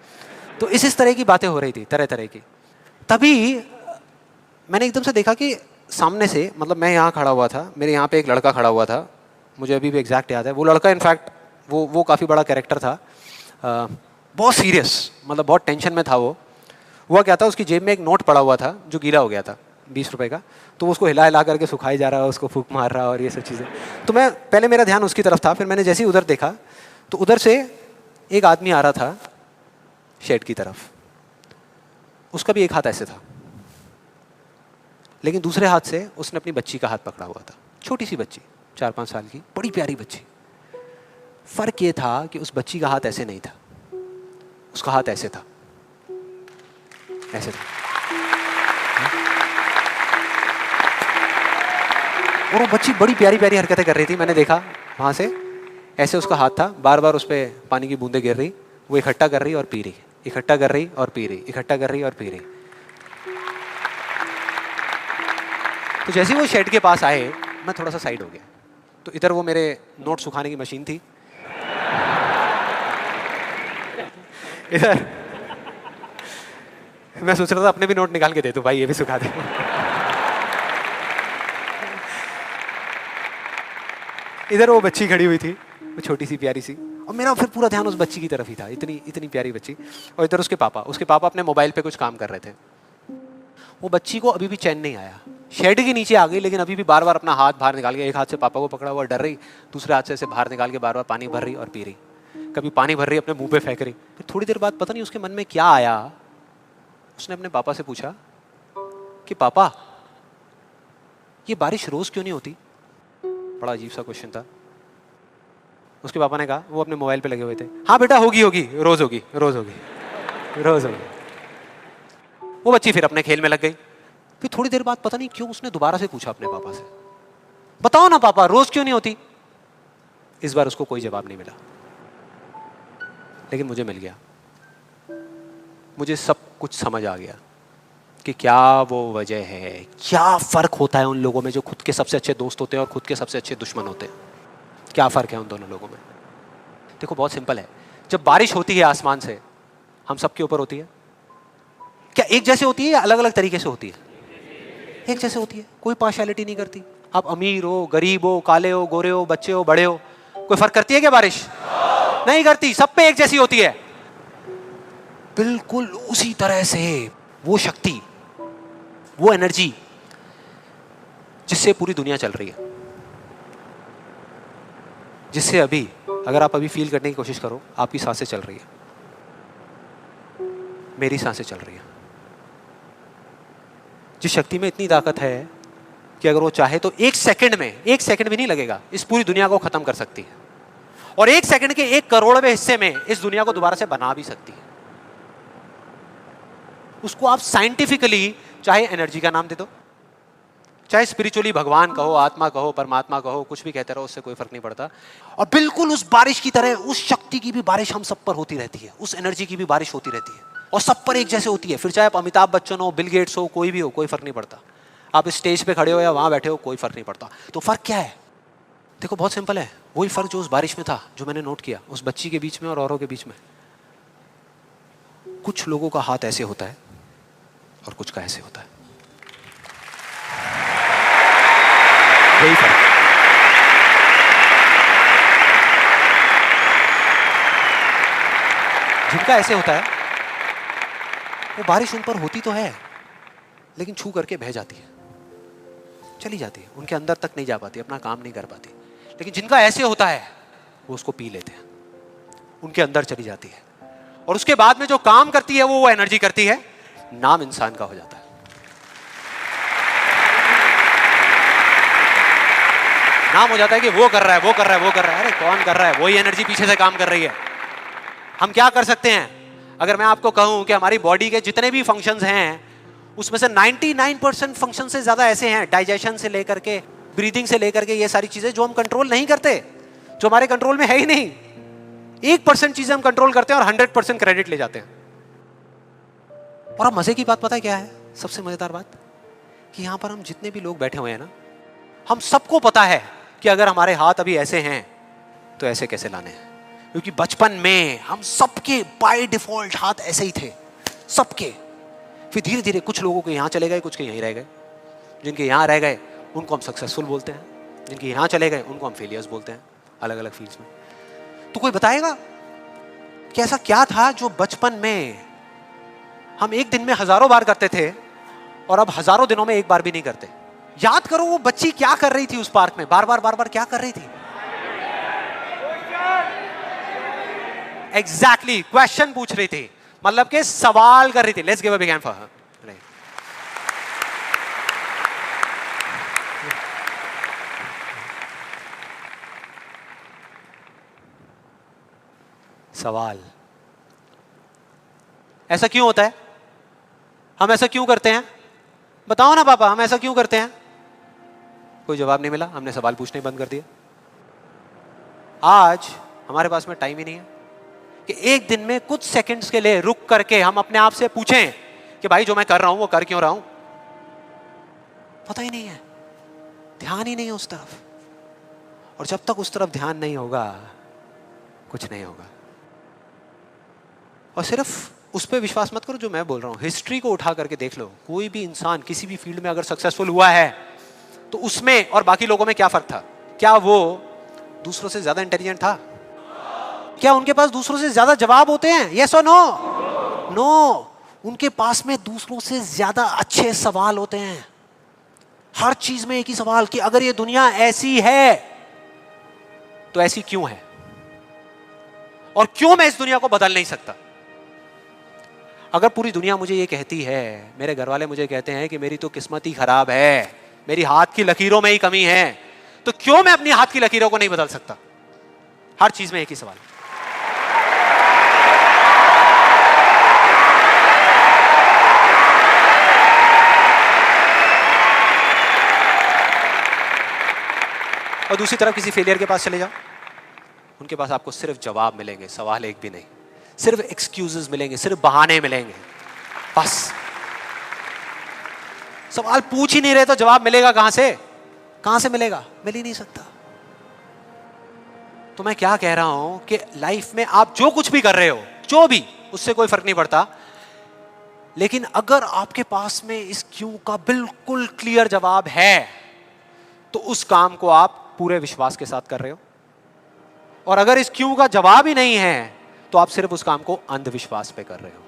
तो इस तरह की बातें हो रही थी, तरह तरह की। तभी मैंने एकदम से देखा कि सामने से, मतलब मैं यहाँ खड़ा हुआ था, मेरे यहाँ पे एक लड़का खड़ा हुआ था, मुझे अभी भी एग्जैक्ट याद है। वो लड़का इनफैक्ट वो काफ़ी बड़ा कैरेक्टर था, बहुत सीरियस, मतलब बहुत टेंशन में था वो। हुआ क्या था, उसकी जेब में एक नोट पड़ा हुआ था जो गीला हो गया था, 20 रुपए का। तो उसको हिला हिला करके सुखाई जा रहा है, उसको फूंक मार रहा है और ये सब चीज़ें। तो मैं पहले, मेरा ध्यान उसकी तरफ था, फिर मैंने जैसे ही उधर देखा तो उधर से एक आदमी आ रहा था शेड की तरफ। उसका भी एक हाथ ऐसे था, लेकिन दूसरे हाथ से उसने अपनी बच्ची का हाथ पकड़ा हुआ था, छोटी सी बच्ची, 4-5 साल की, बड़ी प्यारी बच्ची। फर्क ये था कि उस बच्ची का हाथ ऐसे नहीं था, उसका हाथ ऐसे था, ऐसे था। और वो बच्ची बड़ी प्यारी प्यारी हरकतें कर रही थी। मैंने देखा वहाँ से, ऐसे उसका हाथ था, बार बार उस पर पानी की बूंदें गिर रही, वो इकट्ठा कर रही और पी रही, इकट्ठा कर रही और पी रही, इकट्ठा कर रही और पी रही। तो जैसे ही वो शेड के पास आए, मैं थोड़ा सा साइड हो गया। तो इधर वो मेरे नोट सुखाने की मशीन थी, इधर मैं सोच रहा था अपने भी नोट निकाल के दे दूं, भाई ये भी सुखा दे। इधर वो बच्ची खड़ी हुई थी, वो छोटी सी प्यारी सी, और मेरा फिर पूरा ध्यान उस बच्ची की तरफ ही था, इतनी इतनी प्यारी बच्ची। और इधर उसके पापा अपने मोबाइल पे कुछ काम कर रहे थे। वो बच्ची को अभी भी चैन नहीं आया, शेड के नीचे आ गई, लेकिन अभी भी बार बार अपना हाथ बाहर निकाल के, एक हाथ से पापा को पकड़ा हुआ डर रही, दूसरे हाथ से ऐसे बाहर निकाल के बार बार पानी भर रही और पी रही। कभी पानी भर रही, अपने मुंह पे फेंक रही। फिर थोड़ी देर बाद पता नहीं उसके मन में क्या आया, उसने अपने पापा से पूछा कि पापा ये बारिश रोज क्यों नहीं होती? बड़ा अजीब सा क्वेश्चन था। उसके पापा ने कहा, वो अपने मोबाइल पे लगे हुए थे, हाँ बेटा होगी होगी, रोज होगी, रोज होगी, रोज होगी। वो बच्ची फिर अपने खेल में लग गई। फिर थोड़ी देर बाद पता नहीं क्यों उसने दोबारा से पूछा अपने पापा से, बताओ ना पापा रोज क्यों नहीं होती? इस बार उसको कोई जवाब नहीं मिला, लेकिन मुझे मिल गया। मुझे सब कुछ समझ आ गया कि क्या वो वजह है, क्या फर्क होता है उन लोगों में जो खुद के सबसे अच्छे दोस्त होते हैं और खुद के सबसे अच्छे दुश्मन होते हैं। क्या फर्क है उन दोनों लोगों में? देखो बहुत सिंपल है। जब बारिश होती है आसमान से, हम सबके ऊपर होती है, क्या एक जैसे होती है या अलग अलग तरीके से होती है? एक जैसे होती है, कोई पार्शियलिटी नहीं करती। आप अमीर हो, गरीब हो, काले हो, गोरे हो, बच्चे हो, बड़े हो, कोई फर्क करती है क्या बारिश? नहीं करती, सब पे एक जैसी होती है। बिल्कुल उसी तरह से वो शक्ति, वो एनर्जी जिससे पूरी दुनिया चल रही है, जिससे अभी अगर आप अभी फील करने की कोशिश करो, आपकी सांसें चल रही है, मेरी सांसें चल रही है। जिस शक्ति में इतनी ताकत है कि अगर वो चाहे तो एक सेकंड भी नहीं लगेगा, इस पूरी दुनिया को खत्म कर सकती है, और एक सेकंड के 1 करोड़वें हिस्से में इस दुनिया को दोबारा से बना भी सकती है। उसको आप साइंटिफिकली चाहे एनर्जी का नाम दे दो, चाहे स्पिरिचुअली भगवान कहो, आत्मा कहो, परमात्मा कहो, कुछ भी कहते रहो, उससे कोई फर्क नहीं पड़ता। और बिल्कुल उस बारिश की तरह उस शक्ति की भी बारिश हम सब पर होती रहती है, उस एनर्जी की भी बारिश होती रहती है, और सब पर एक जैसे होती है। फिर चाहे आप अमिताभ बच्चन हो, बिल गेट्स हो, कोई भी हो, कोई फर्क नहीं पड़ता। आप इस स्टेज पे खड़े हो या वहां बैठे हो, कोई फर्क नहीं पड़ता। तो फर्क क्या है? देखो बहुत सिंपल है, वही फर्क जो उस बारिश में था, जो मैंने नोट किया उस बच्ची के बीच में और औरों के बीच में। कुछ लोगों का हाथ ऐसे होता है और कुछ का ऐसे होता है, यही फर्क। जिनका ऐसे होता है वो बारिश उन पर होती तो है, लेकिन छू करके बह जाती है, चली जाती है, उनके अंदर तक नहीं जा पाती, अपना काम नहीं कर पाती। लेकिन जिनका ऐसे होता है वो उसको पी लेते हैं, उनके अंदर चली जाती है, और उसके बाद में जो काम करती है वो एनर्जी करती है, नाम इंसान का हो जाता है। नाम हो जाता है कि वो कर रहा है, वो कर रहा है, वो कर रहा है। अरे कौन कर रहा है? वही एनर्जी पीछे से काम कर रही है। हम क्या कर सकते हैं? अगर मैं आपको कहूं कि हमारी बॉडी के जितने भी फंक्शंस हैं, उसमें से 99% फंक्शन से ज्यादा ऐसे हैं, डाइजेशन से लेकर के, ब्रीदिंग से लेकर के, ये सारी चीजें जो हम कंट्रोल नहीं करते, जो हमारे कंट्रोल में है ही नहीं। 1% चीजें हम कंट्रोल करते हैं और 100% क्रेडिट ले जाते हैं। और अब मजे की बात पता है क्या है? सबसे मजेदार बात कि यहां पर हम जितने भी लोग बैठे हुए हैं ना, हम सबको पता है कि अगर हमारे हाथ अभी ऐसे हैं तो ऐसे कैसे लाने हैं, क्योंकि बचपन में हम सबके बाय डिफॉल्ट हाथ ऐसे ही थे, सबके। फिर धीरे धीरे कुछ लोगों के यहाँ चले गए, कुछ के यहीं रह गए। जिनके यहाँ रह गए उनको हम सक्सेसफुल बोलते हैं, जिनके यहाँ चले गए उनको हम फेलियर्स बोलते हैं, अलग अलग फील्ड्स में। तो कोई बताएगा कि ऐसा क्या था जो बचपन में हम एक दिन में हजारों बार करते थे और अब हजारों दिनों में एक बार भी नहीं करते? याद करो वो बच्ची क्या कर रही थी उस पार्क में, बार बार क्या कर रही थी? एग्जैक्टली क्वेश्चन पूछ रही थी, मतलब के सवाल कर रही थी। Let's give a big hand for her. सवाल, ऐसा क्यों होता है? हम ऐसा क्यों करते हैं? बताओ ना पापा, हम ऐसा क्यों करते हैं? कोई जवाब नहीं मिला, हमने सवाल पूछने बंद कर दिया। आज हमारे पास में टाइम ही नहीं है, कि एक दिन में कुछ सेकंड्स के लिए रुक करके हम अपने आप से पूछें कि भाई जो मैं कर रहा हूं वो कर क्यों रहा हूं? पता ही नहीं है, ध्यान ही नहीं है उस तरफ। और जब तक उस तरफ ध्यान नहीं होगा कुछ नहीं होगा। और सिर्फ उस पर विश्वास मत करो जो मैं बोल रहा हूं, हिस्ट्री को उठा करके देख लो। कोई भी इंसान किसी भी फील्ड में अगर सक्सेसफुल हुआ है तो उसमें और बाकी लोगों में क्या फर्क था? क्या वो दूसरों से ज्यादा इंटेलिजेंट था? क्या उनके पास दूसरों से ज्यादा जवाब होते हैं? यस और नो? नो। उनके पास में दूसरों से ज्यादा अच्छे सवाल होते हैं। हर चीज में एक ही सवाल कि अगर ये दुनिया ऐसी है तो ऐसी क्यों है, और क्यों मैं इस दुनिया को बदल नहीं सकता? अगर पूरी दुनिया मुझे ये कहती है, मेरे घर वाले मुझे कहते हैं कि मेरी तो किस्मत ही खराब है, मेरी हाथ की लकीरों में ही कमी है, तो क्यों मैं अपनी हाथ की लकीरों को नहीं बदल सकता? हर चीज में एक ही सवाल। और दूसरी तरफ किसी फेलियर के पास चले जाओ, उनके पास आपको सिर्फ जवाब मिलेंगे, सवाल एक भी नहीं। सिर्फ एक्सक्यूजेस मिलेंगे, सिर्फ बहाने मिलेंगे, बस। सवाल पूछ ही नहीं रहे तो जवाब मिलेगा कहां से? कहां से मिलेगा? मिल ही नहीं सकता। तो मैं क्या कह रहा हूं कि लाइफ में आप जो कुछ भी कर रहे हो, जो भी, उससे कोई फर्क नहीं पड़ता, लेकिन अगर आपके पास में इस क्यों का बिल्कुल क्लियर जवाब है तो उस काम को आप पूरे विश्वास के साथ कर रहे हो। और अगर इस क्यों का जवाब ही नहीं है तो आप सिर्फ उस काम को अंधविश्वास पे कर रहे हो,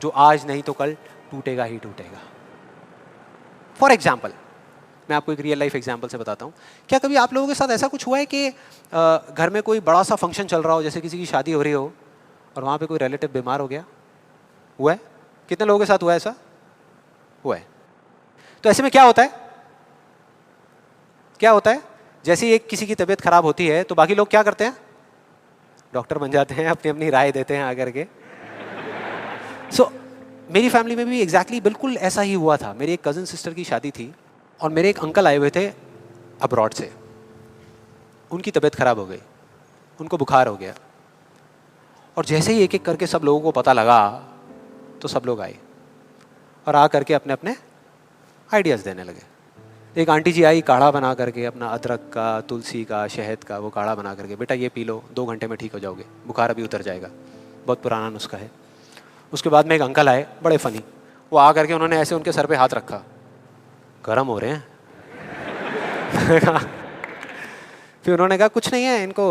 जो आज नहीं तो कल टूटेगा ही टूटेगा। फॉर एग्जाम्पल, मैं आपको एक रियल लाइफ एग्जाम्पल से बताता हूं। क्या कभी आप लोगों के साथ ऐसा कुछ हुआ है कि घर में कोई बड़ा सा फंक्शन चल रहा हो, जैसे किसी की शादी हो रही हो, और वहां पे कोई रिलेटिव बीमार हो गया? हुआ है? कितने लोगों के साथ हुआ है ऐसा? हुआ है। तो ऐसे में क्या होता है? क्या होता है? जैसे ही एक किसी की तबीयत खराब होती है तो बाकी लोग क्या करते हैं? डॉक्टर बन जाते हैं, अपनी अपनी राय देते हैं आकर के। मेरी फैमिली में भी एग्जैक्टली बिल्कुल ऐसा ही हुआ था। मेरी एक कज़न सिस्टर की शादी थी और मेरे एक अंकल आए हुए थे अब्रॉड से। उनकी तबीयत खराब हो गई, उनको बुखार हो गया, और जैसे ही एक एक करके सब लोगों को पता लगा तो सब लोग आए और आ करके अपने अपने आइडियाज़ देने लगे। एक आंटी जी आई, काढ़ा बना करके, अपना अदरक का, तुलसी का, शहद का वो काढ़ा बना करके, बेटा ये पी लो, 2 घंटे में ठीक हो जाओगे, बुखार अभी उतर जाएगा, बहुत पुराना नुस्खा है। उसके बाद में एक अंकल आए, बड़े फनी, वो आ करके उन्होंने ऐसे उनके सर पे हाथ रखा, गर्म हो रहे हैं। फिर उन्होंने कहा कुछ नहीं है, इनको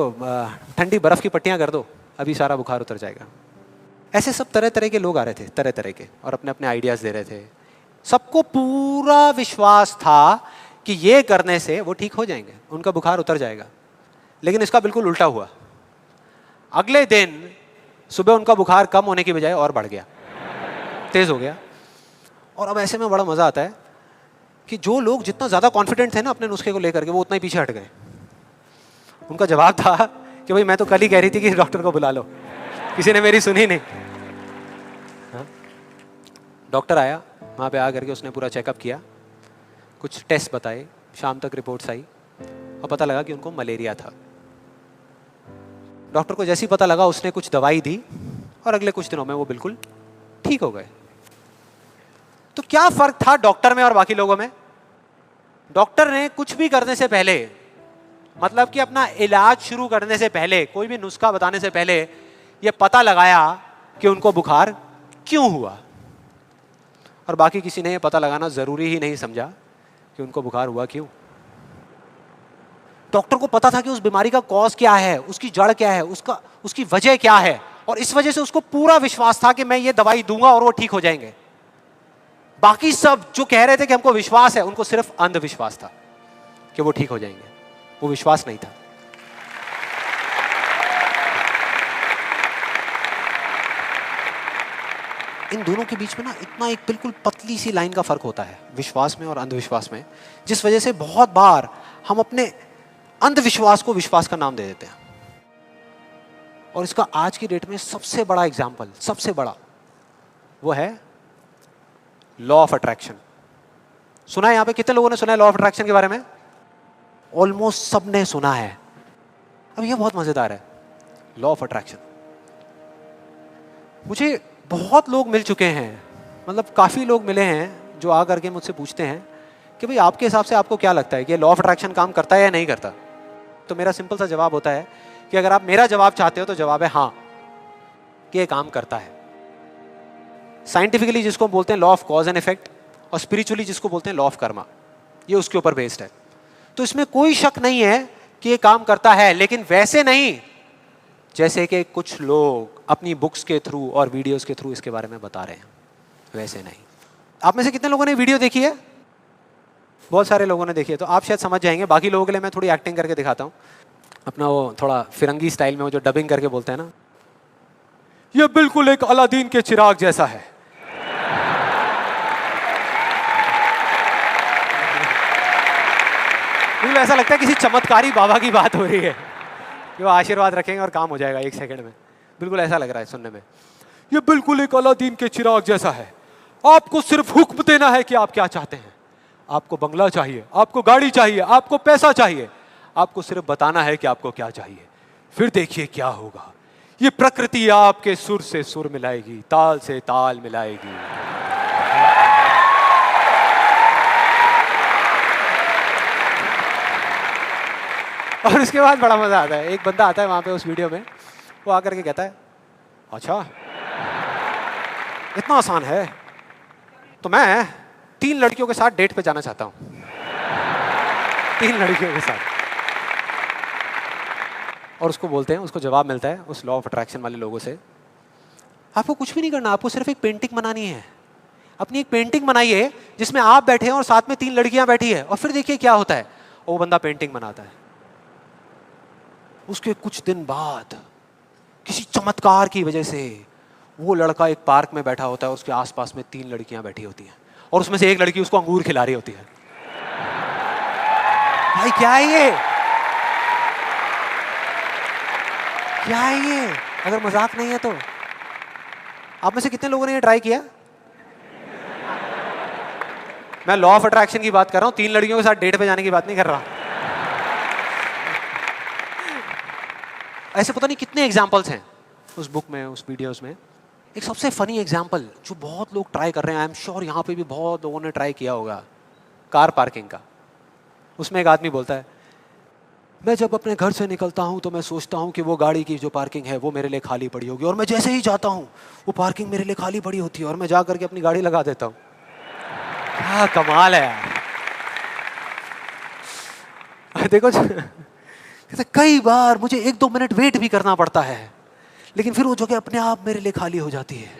ठंडी बर्फ़ की पट्टियाँ कर दो, अभी सारा बुखार उतर जाएगा। ऐसे सब तरह तरह के लोग आ रहे थे, तरह तरह के, और अपने अपने आइडियाज़ दे रहे थे। सबको पूरा विश्वास था कि ये करने से वो ठीक हो जाएंगे, उनका बुखार उतर जाएगा। लेकिन इसका बिल्कुल उल्टा हुआ। अगले दिन सुबह उनका बुखार कम होने की बजाय और बढ़ गया, तेज हो गया। और अब ऐसे में बड़ा मजा आता है कि जो लोग जितना ज्यादा कॉन्फिडेंट थे ना अपने नुस्खे को लेकर के, वो उतना ही पीछे हट गए। उनका जवाब था कि भाई मैं तो कल ही कह रही थी कि डॉक्टर को बुला लो, किसी ने मेरी सुनी नहीं। डॉक्टर आया, वहाँ पे आ करके उसने पूरा चेकअप किया, कुछ टेस्ट बताए, शाम तक रिपोर्ट्स आई और पता लगा कि उनको मलेरिया था। डॉक्टर को जैसे ही पता लगा उसने कुछ दवाई दी और अगले कुछ दिनों में वो बिल्कुल ठीक हो गए। तो क्या फर्क था डॉक्टर में और बाकी लोगों में? डॉक्टर ने कुछ भी करने से पहले, मतलब कि अपना इलाज शुरू करने से पहले, कोई भी नुस्खा बताने से पहले ये पता लगाया कि उनको बुखार क्यों हुआ, और बाकी किसी ने ये पता लगाना जरूरी ही नहीं समझा कि उनको बुखार हुआ क्यों। डॉक्टर को पता था कि उस बीमारी का कॉज क्या है, उसकी जड़ क्या है, उसकी वजह क्या है, और इस वजह से उसको पूरा विश्वास था कि मैं ये दवाई दूंगा और वो ठीक हो जाएंगे। बाकी सब जो कह रहे थे कि हमको विश्वास है, उनको सिर्फ अंधविश्वास था कि वो ठीक हो जाएंगे, वो विश्वास नहीं था। इन दोनों के बीच में ना इतना एक बिल्कुल पतली सी लाइन का फर्क होता है, विश्वास में और अंधविश्वास में, जिस वजह से बहुत बार हम अपने अंधविश्वास को विश्वास का नाम दे देते हैं। और इसका आज की डेट में सबसे बड़ा एग्जाम्पल, सबसे बड़ा, वो है लॉ ऑफ अट्रैक्शन। सुना है? यहां पे कितने लोगों ने सुना है लॉ ऑफ अट्रैक्शन के बारे में? ऑलमोस्ट सबने सुना है। अब ये बहुत मजेदार है, लॉ ऑफ अट्रैक्शन। मुझे बहुत लोग मिल चुके हैं, मतलब काफ़ी लोग मिले हैं जो आ करके मुझसे पूछते हैं कि भाई आपके हिसाब से आपको क्या लगता है कि लॉ ऑफ अट्रैक्शन काम करता है या नहीं करता। तो मेरा सिंपल सा जवाब होता है कि अगर आप मेरा जवाब चाहते हो तो जवाब है हाँ, कि ये काम करता है। साइंटिफिकली जिसको बोलते हैं law of cause and effect, और स्पिरिचुअली जिसको बोलते हैं लॉ ऑफ कर्मा, ये उसके ऊपर बेस्ड है। तो इसमें कोई शक नहीं है कि ये काम करता है, लेकिन वैसे नहीं जैसे कि कुछ लोग अपनी बुक्स के थ्रू और वीडियोस के थ्रू इसके बारे में बता रहे हैं, वैसे नहीं। आप में से कितने लोगों ने वीडियो देखी है? बहुत सारे लोगों ने देखी है, तो आप शायद समझ जाएंगे। बाकी लोगों के लिए मैं थोड़ी एक्टिंग करके दिखाता हूँ, अपना वो थोड़ा फिरंगी स्टाइल में, वो जो डबिंग करके बोलते हैं ना, ये बिल्कुल एक अलादीन के चिराग जैसा है। बिल्कुल ऐसा लगता है किसी चमत्कारी बाबा की बात हो रही है कि वो आशीर्वाद रखेंगे और काम हो जाएगा 1 सेकंड में। बिल्कुल ऐसा लग रहा है सुनने में। ये बिल्कुल एक अलादीन के चिराग जैसा है, आपको सिर्फ हुक्म देना है कि आप क्या चाहते हैं। आपको बंगला चाहिए, आपको गाड़ी चाहिए, आपको पैसा चाहिए, आपको सिर्फ बताना है कि आपको क्या चाहिए, फिर देखिए क्या होगा। ये प्रकृति आपके सुर से सुर मिलाएगी, ताल से ताल मिलाएगी। और उसके बाद बड़ा मजा आता है। एक बंदा आता है वहां पे उस वीडियो में, वो आकर के कहता है अच्छा इतना आसान है, तो मैं 3 लड़कियों के साथ डेट पे जाना चाहता हूं। 3 लड़कियों के साथ। और उसको बोलते हैं, उसको जवाब मिलता है उस लॉ ऑफ अट्रैक्शन वाले लोगों से, आपको कुछ भी नहीं करना, आपको सिर्फ एक पेंटिंग बनानी है। अपनी एक पेंटिंग बनाइए जिसमें आप बैठे हैं और साथ में 3 लड़कियां बैठी है, और फिर देखिए क्या होता है। वो बंदा पेंटिंग बनाता है। उसके कुछ दिन बाद किसी चमत्कार की वजह से वो लड़का एक पार्क में बैठा होता है, उसके आसपास में 3 लड़कियां बैठी होती हैं, और उसमें से एक लड़की उसको अंगूर खिला रही होती है। भाई क्या है ये? क्या है ये? अगर मजाक नहीं है तो आप में से कितने लोगों ने ये ट्राई किया? मैं लॉ ऑफ अट्रैक्शन की बात कर रहा हूं, 3 लड़कियों के साथ डेट पे जाने की बात नहीं कर रहा। ऐसे पता नहीं कितने एग्जाम्पल्स हैं उस बुक में, उस वीडियोस में। एक सबसे फनी एग्जाम्पल जो बहुत लोग ट्राई कर रहे हैं, आई एम श्योर यहाँ पे भी बहुत लोगों ने ट्राई किया होगा, कार पार्किंग का। उसमें एक आदमी बोलता है, मैं जब अपने घर से निकलता हूँ तो मैं सोचता हूँ कि वो गाड़ी की जो पार्किंग है वो मेरे लिए खाली पड़ी होगी, और मैं जैसे ही जाता हूँ वो पार्किंग मेरे लिए खाली पड़ी होती है, और मैं जा करके अपनी गाड़ी लगा देता हूँ। क्या कमाल है यार। देखो कई बार मुझे 1-2 मिनट वेट भी करना पड़ता है, लेकिन फिर वो जगह अपने आप मेरे लिए खाली हो जाती है।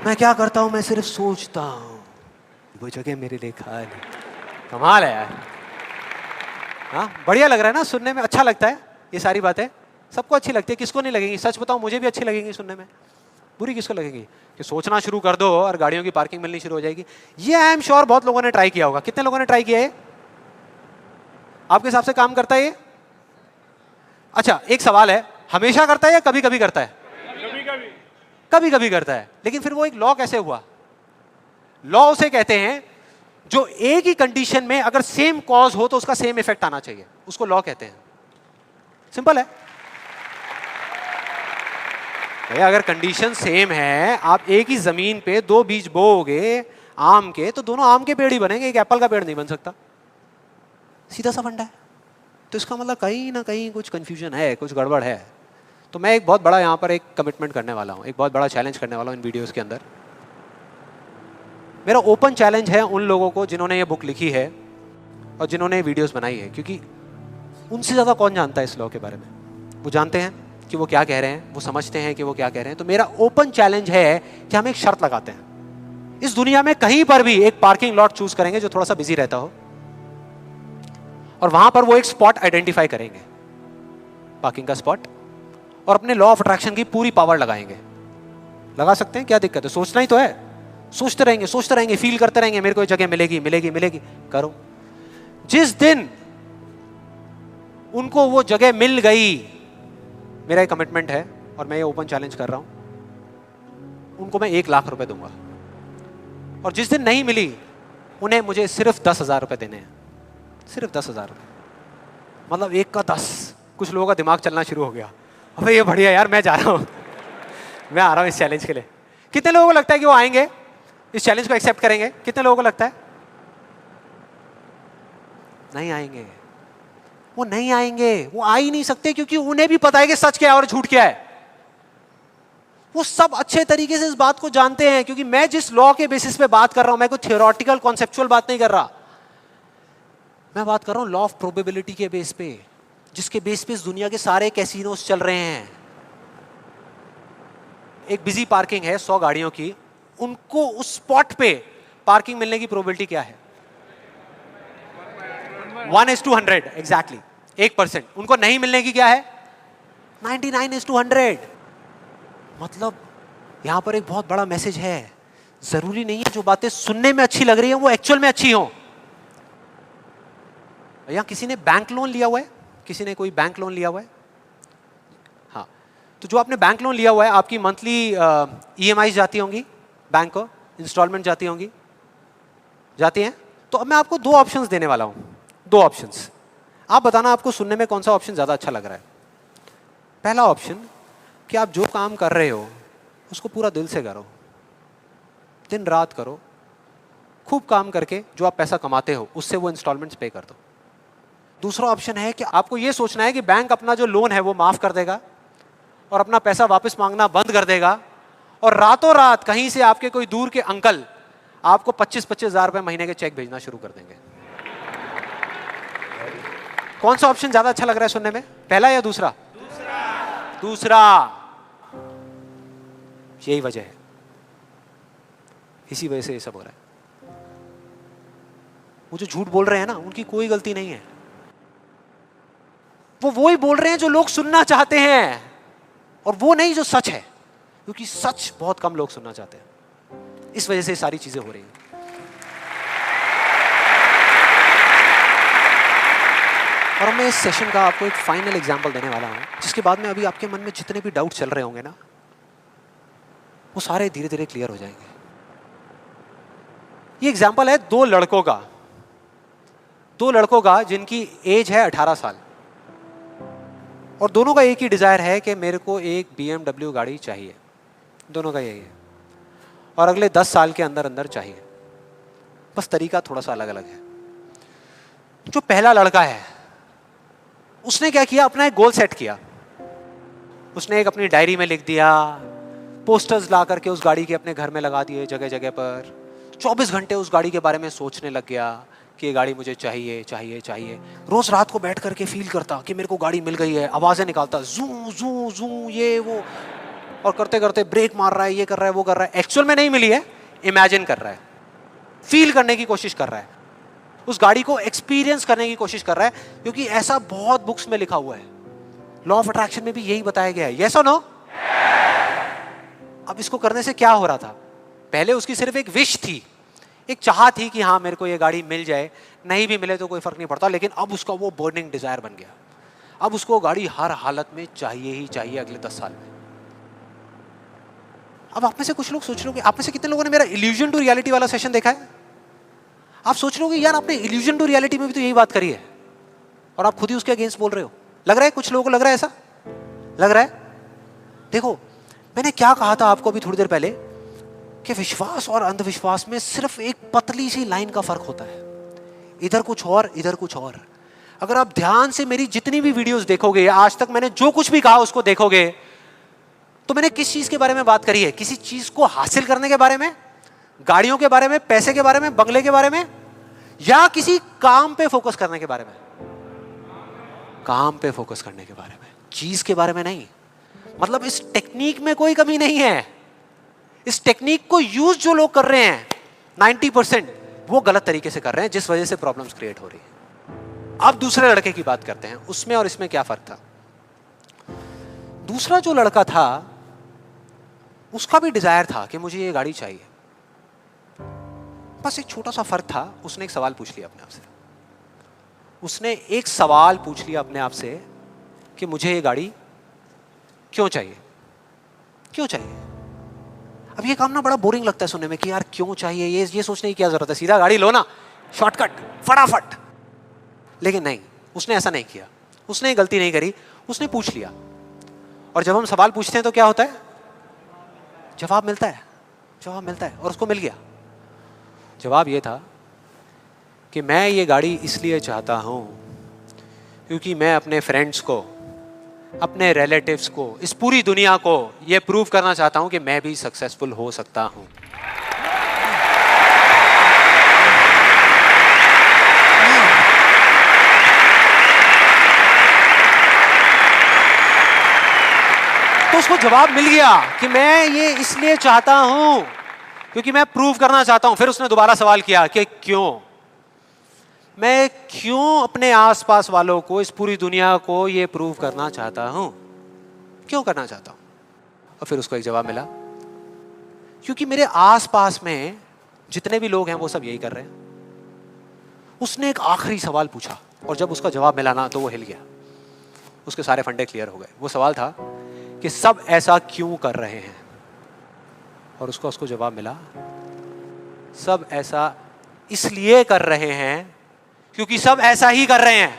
मैं क्या करता हूँ, मैं सिर्फ सोचता हूँ वो जगह मेरे लिए खाली। कमाल है यार। हाँ, बढ़िया लग रहा है ना सुनने में, अच्छा लगता है। ये सारी बातें सबको अच्छी लगती है, किसको नहीं लगेंगी? सच बताऊं, मुझे भी अच्छी लगेंगी सुनने में। बुरी किसको लगेगी? कि सोचना शुरू कर दो और गाड़ियों की पार्किंग मिलनी शुरू हो जाएगी। ये आई एम श्योर बहुत लोगों ने ट्राई किया होगा। कितने लोगों ने ट्राई किया है? आपके हिसाब से काम करता है ये? अच्छा, एक सवाल है, हमेशा करता है या कभी कभी करता है? कभी कभी करता है। लेकिन फिर वो एक लॉ कैसे हुआ? लॉ उसे कहते हैं जो एक ही कंडीशन में अगर सेम कॉज हो तो उसका सेम इफेक्ट आना चाहिए, उसको लॉ कहते हैं। सिंपल है भैया। अगर कंडीशन सेम है, आप एक ही जमीन पे 2 बीज बोओगे आम के, तो दोनों आम के पेड़ ही बनेंगे, एक एप्पल का पेड़ नहीं बन सकता। सीधा सा फंडा है। तो इसका मतलब कहीं ना कहीं कुछ कंफ्यूजन है, कुछ गड़बड़ है। तो मैं एक बहुत बड़ा यहाँ पर एक कमिटमेंट करने वाला हूँ, एक बहुत बड़ा चैलेंज करने वाला हूँ इन वीडियोस के अंदर। मेरा ओपन चैलेंज है उन लोगों को जिन्होंने ये बुक लिखी है और जिन्होंने ये वीडियोस बनाई है, क्योंकि उनसे ज़्यादा कौन जानता है इस लॉ के बारे में। वो जानते हैं कि वो क्या कह रहे हैं, वो समझते हैं कि वो क्या कह रहे हैं। तो मेरा ओपन चैलेंज है कि हम एक शर्त लगाते हैं, इस दुनिया में कहीं पर भी एक पार्किंग लॉट चूज करेंगे जो थोड़ा सा बिजी रहता हो, और वहां पर वो एक स्पॉट आइडेंटिफाई करेंगे, पार्किंग का स्पॉट, और अपने लॉ ऑफ अट्रैक्शन की पूरी पावर लगाएंगे। लगा सकते हैं, क्या दिक्कत है? सोचना ही तो है। सोचते रहेंगे, फील करते रहेंगे, मेरे को ये जगह मिलेगी मिलेगी मिलेगी। करो। जिस दिन उनको वो जगह मिल गई, मेरा एक कमिटमेंट है और मैं ये ओपन चैलेंज कर रहा हूं, उनको मैं 1 लाख रुपए दूंगा। और जिस दिन नहीं मिली, उन्हें मुझे सिर्फ 10,000 रुपए देने हैं। सिर्फ 10,000 रुपए, मतलब 1 का 10। कुछ लोगों का दिमाग चलना शुरू हो गया, अबे ये बढ़िया यार, मैं जा रहा हूं। मैं आ रहा हूं इस चैलेंज के लिए। कितने लोगों को लगता है कि वो आएंगे, इस चैलेंज को एक्सेप्ट करेंगे? कितने लोगों को लगता है नहीं आएंगे? वो नहीं आएंगे, वो आ ही नहीं सकते, क्योंकि उन्हें भी पता है कि सच क्या है और झूठ क्या है। वो सब अच्छे तरीके से इस बात को जानते हैं, क्योंकि मैं जिस लॉ के बेसिस पे बात कर रहा हूं, मैं कोई थियोरेटिकल कॉन्सेप्चुअल बात नहीं कर रहा, मैं बात कर रहा हूं लॉ ऑफ प्रोबेबिलिटी के बेस पे, जिसके बेस पे इस दुनिया के सारे कैसीनोस चल रहे हैं। एक बिजी पार्किंग है 100 गाड़ियों की, उनको उस स्पॉट पे पार्किंग मिलने की प्रोबेबिलिटी क्या है? 1:100 एग्जैक्टली, 1%। उनको नहीं मिलने की क्या है? 99:100। मतलब यहां पर एक बहुत बड़ा मैसेज है, जरूरी नहीं है जो बातें सुनने में अच्छी लग रही है वो एक्चुअल में अच्छी हो। यहां किसी ने बैंक लोन लिया हुआ है? किसी ने कोई बैंक लोन लिया हुआ है? हाँ, तो जो आपने बैंक लोन लिया हुआ है, आपकी मंथली EMI जाती होंगी बैंक को, इंस्टॉलमेंट जाती होंगी, जाती हैं? तो अब मैं आपको 2 ऑप्शंस देने वाला हूं, 2 ऑप्शंस। आप बताना आपको सुनने में कौन सा ऑप्शन ज्यादा अच्छा लग रहा है। पहला ऑप्शन कि आप जो काम कर रहे हो उसको पूरा दिल से करो, दिन रात करो, खूब काम करके जो आप पैसा कमाते हो उससे वो इंस्टॉलमेंट्स पे कर दो। दूसरा ऑप्शन है कि आपको ये सोचना है कि बैंक अपना जो लोन है वो माफ कर देगा और अपना पैसा वापस मांगना बंद कर देगा, और रातों रात कहीं से आपके कोई दूर के अंकल आपको 25-25 हजार रुपए महीने के चेक भेजना शुरू कर देंगे। कौन सा ऑप्शन ज्यादा अच्छा लग रहा है सुनने में, पहला या दूसरा? दूसरा। यही वजह है, इसी वजह से ये सब हो रहा है। वो जो झूठ बोल रहे हैं ना, उनकी कोई गलती नहीं है, वो ही बोल रहे हैं जो लोग सुनना चाहते हैं, और वो नहीं जो सच है, क्योंकि सच बहुत कम लोग सुनना चाहते हैं। इस वजह से सारी चीजें हो रही हैं। और मैं इस सेशन का आपको एक फाइनल एग्जांपल देने वाला हूं, जिसके बाद में अभी आपके मन में जितने भी डाउट चल रहे होंगे ना, वो सारे धीरे धीरे क्लियर हो जाएंगे। ये एग्जांपल है 2 लड़कों का, 2 लड़कों का जिनकी एज है 18 साल, और दोनों का एक ही डिजायर है कि मेरे को एक BMW गाड़ी चाहिए। दोनों का यही है, और अगले 10 साल के अंदर अंदर चाहिए, बस तरीका थोड़ा सा अलग अलग है। जो पहला लड़का है उसने क्या किया, अपना एक गोल सेट किया। उसने एक अपनी डायरी में लिख दिया, पोस्टर्स ला करके उस गाड़ी के अपने घर में लगा दिए जगह जगह पर। 24 घंटे उस गाड़ी के बारे में सोचने लग गया कि ये गाड़ी मुझे चाहिए चाहिए चाहिए। रोज रात को बैठ करके फील करता कि मेरे को गाड़ी मिल गई है, आवाजें निकालता, जू जू जू ये वो, और करते करते ब्रेक मार रहा है, ये कर रहा है, वो कर रहा है। एक्चुअल में नहीं मिली है, इमेजिन कर रहा है, फील करने की कोशिश कर रहा है, उस गाड़ी को एक्सपीरियंस करने की कोशिश कर रहा है, क्योंकि ऐसा बहुत बुक्स में लिखा हुआ है। लॉ ऑफ अट्रैक्शन में भी यही बताया गया है। यस और नो? अब इसको करने से क्या हो रहा था? पहले उसकी सिर्फ एक विश थी, एक चाह थी कि हाँ मेरे को ये गाड़ी मिल जाए, नहीं भी मिले तो कोई फर्क नहीं पड़ता, लेकिन अब उसका वो बर्निंग डिजायर बन गया। अब उसको गाड़ी हर हालत में चाहिए ही चाहिए अगले 10 साल में। अब आप में से कुछ लोग सोच रहे हो, आप में से कितने लोगों ने मेरा इल्यूजन टू रियलिटी वाला सेशन देखा है? आप सोच रहे हो कि यार आपने इल्यूजन टू रियलिटी में भी तो यही बात करी है, और आप खुद ही उसके अगेंस्ट बोल रहे हो। लग रहा है कुछ लोगों को, लग रहा है ऐसा लग रहा है। देखो मैंने क्या कहा था आपको अभी थोड़ी देर पहले, कि विश्वास और अंधविश्वास में सिर्फ एक पतली सी लाइन का फर्क होता है, इधर कुछ और इधर कुछ और। अगर आप ध्यान से मेरी जितनी भी वीडियोस देखोगे, आज तक मैंने जो कुछ भी कहा उसको देखोगे, तो मैंने किस चीज के बारे में बात करी है? किसी चीज को हासिल करने के बारे में, गाड़ियों के बारे में, पैसे के बारे में, बंगले के बारे में, या किसी काम पे फोकस करने के बारे में? काम पे फोकस करने के बारे में, चीज के बारे में नहीं। मतलब इस टेक्निक में कोई कमी नहीं है। इस टेक्निक को यूज जो लोग कर रहे हैं 90% वो गलत तरीके से कर रहे हैं, जिस वजह से प्रॉब्लम्स क्रिएट हो रही है। अब दूसरे लड़के की बात करते हैं, उसमें और इसमें क्या फर्क था। दूसरा जो लड़का था उसका भी डिजायर था कि मुझे ये गाड़ी चाहिए, बस एक छोटा सा फर्क था। उसने एक सवाल पूछ लिया अपने आप से, उसने एक सवाल पूछ लिया अपने आप से कि मुझे ये गाड़ी क्यों चाहिए, क्यों चाहिए। अब ये काम ना बड़ा बोरिंग लगता है सुनने में कि यार क्यों चाहिए, ये सोचने की क्या जरूरत है, सीधा गाड़ी लो ना, शॉर्टकट फटाफट। लेकिन नहीं, उसने ऐसा नहीं किया, उसने गलती नहीं करी, उसने पूछ लिया। और जब हम सवाल पूछते हैं तो क्या होता है, जवाब मिलता है, जवाब मिलता है, और उसको मिल गया। जवाब ये था कि मैं ये गाड़ी इसलिए चाहता हूँ क्योंकि मैं अपने फ्रेंड्स को, अपने रिलेटिव्स को, इस पूरी दुनिया को ये प्रूव करना चाहता हूँ कि मैं भी सक्सेसफुल हो सकता हूँ। तो उसको जवाब मिल गया कि मैं ये इसलिए चाहता हूं क्योंकि मैं प्रूव करना चाहता हूं। फिर उसने दोबारा सवाल किया कि क्यों, मैं क्यों अपने आसपास वालों को, इस पूरी दुनिया को ये प्रूव करना चाहता हूं, क्यों करना चाहता हूं? और फिर उसको एक जवाब मिला, क्योंकि मेरे आसपास में जितने भी लोग हैं वो सब यही कर रहे हैं। उसने एक आखिरी सवाल पूछा और जब उसका जवाब मिला ना तो वो हिल गया, उसके सारे फंडे क्लियर हो गए। वो सवाल था कि सब ऐसा क्यों कर रहे हैं, और उसको जवाब मिला, सब ऐसा इसलिए कर रहे हैं क्योंकि सब ऐसा ही कर रहे हैं।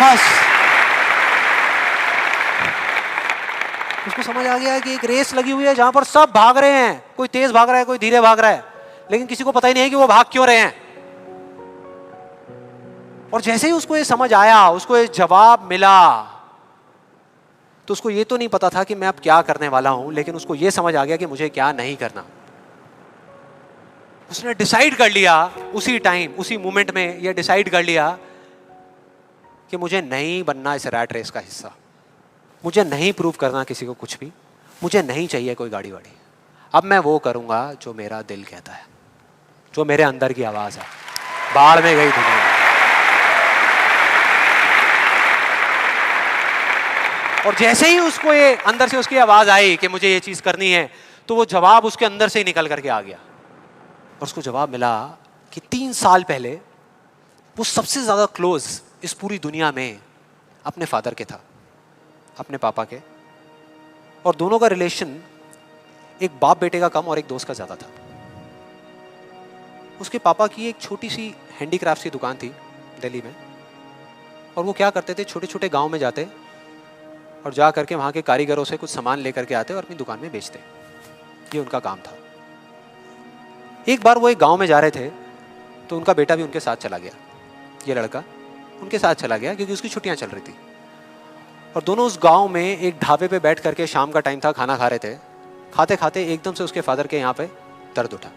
बस उसको समझ आ गया कि एक रेस लगी हुई है जहां पर सब भाग रहे हैं, कोई तेज भाग रहा है, कोई धीरे भाग रहा है, लेकिन किसी को पता ही नहीं है कि वो भाग क्यों रहे हैं। और जैसे ही उसको ये समझ आया, उसको ये जवाब मिला, तो उसको ये तो नहीं पता था कि मैं अब क्या करने वाला हूं, लेकिन उसको ये समझ आ गया कि मुझे क्या नहीं करना। उसने डिसाइड कर लिया उसी टाइम, उसी मोमेंट में ये डिसाइड कर लिया कि मुझे नहीं बनना इस रैट रेस का हिस्सा, मुझे नहीं प्रूव करना किसी को कुछ भी, मुझे नहीं चाहिए कोई गाड़ी वाड़ी। अब मैं वो करूंगा जो मेरा दिल कहता है, जो मेरे अंदर की आवाज है। बाढ़ में गई दुनिया। और जैसे ही उसको ये अंदर से उसकी आवाज आई कि मुझे ये चीज करनी है, तो वो जवाब उसके अंदर से ही निकल करके आ गया। और उसको जवाब मिला कि 3 साल पहले वो सबसे ज्यादा क्लोज इस पूरी दुनिया में अपने फादर के था, अपने पापा के, और दोनों का रिलेशन एक बाप बेटे का कम और एक दोस्त का ज्यादा था। उसके पापा की एक छोटी सी हैंडीक्राफ्ट की दुकान थी दिल्ली में, और वो क्या करते थे, छोटे छोटे गांव में जाते और जा करके वहाँ के कारीगरों से कुछ सामान लेकर के आते और अपनी दुकान में बेचते। ये उनका काम था। एक बार वो एक गांव में जा रहे थे तो उनका बेटा भी उनके साथ चला गया। ये लड़का उनके साथ चला गया क्योंकि उसकी छुट्टियां चल रही थी, और दोनों उस गांव में एक ढाबे पे बैठ करके, शाम का टाइम था, खाना खा रहे थे। खाते खाते एकदम से उसके फादर के यहाँ पे दर्द उठा,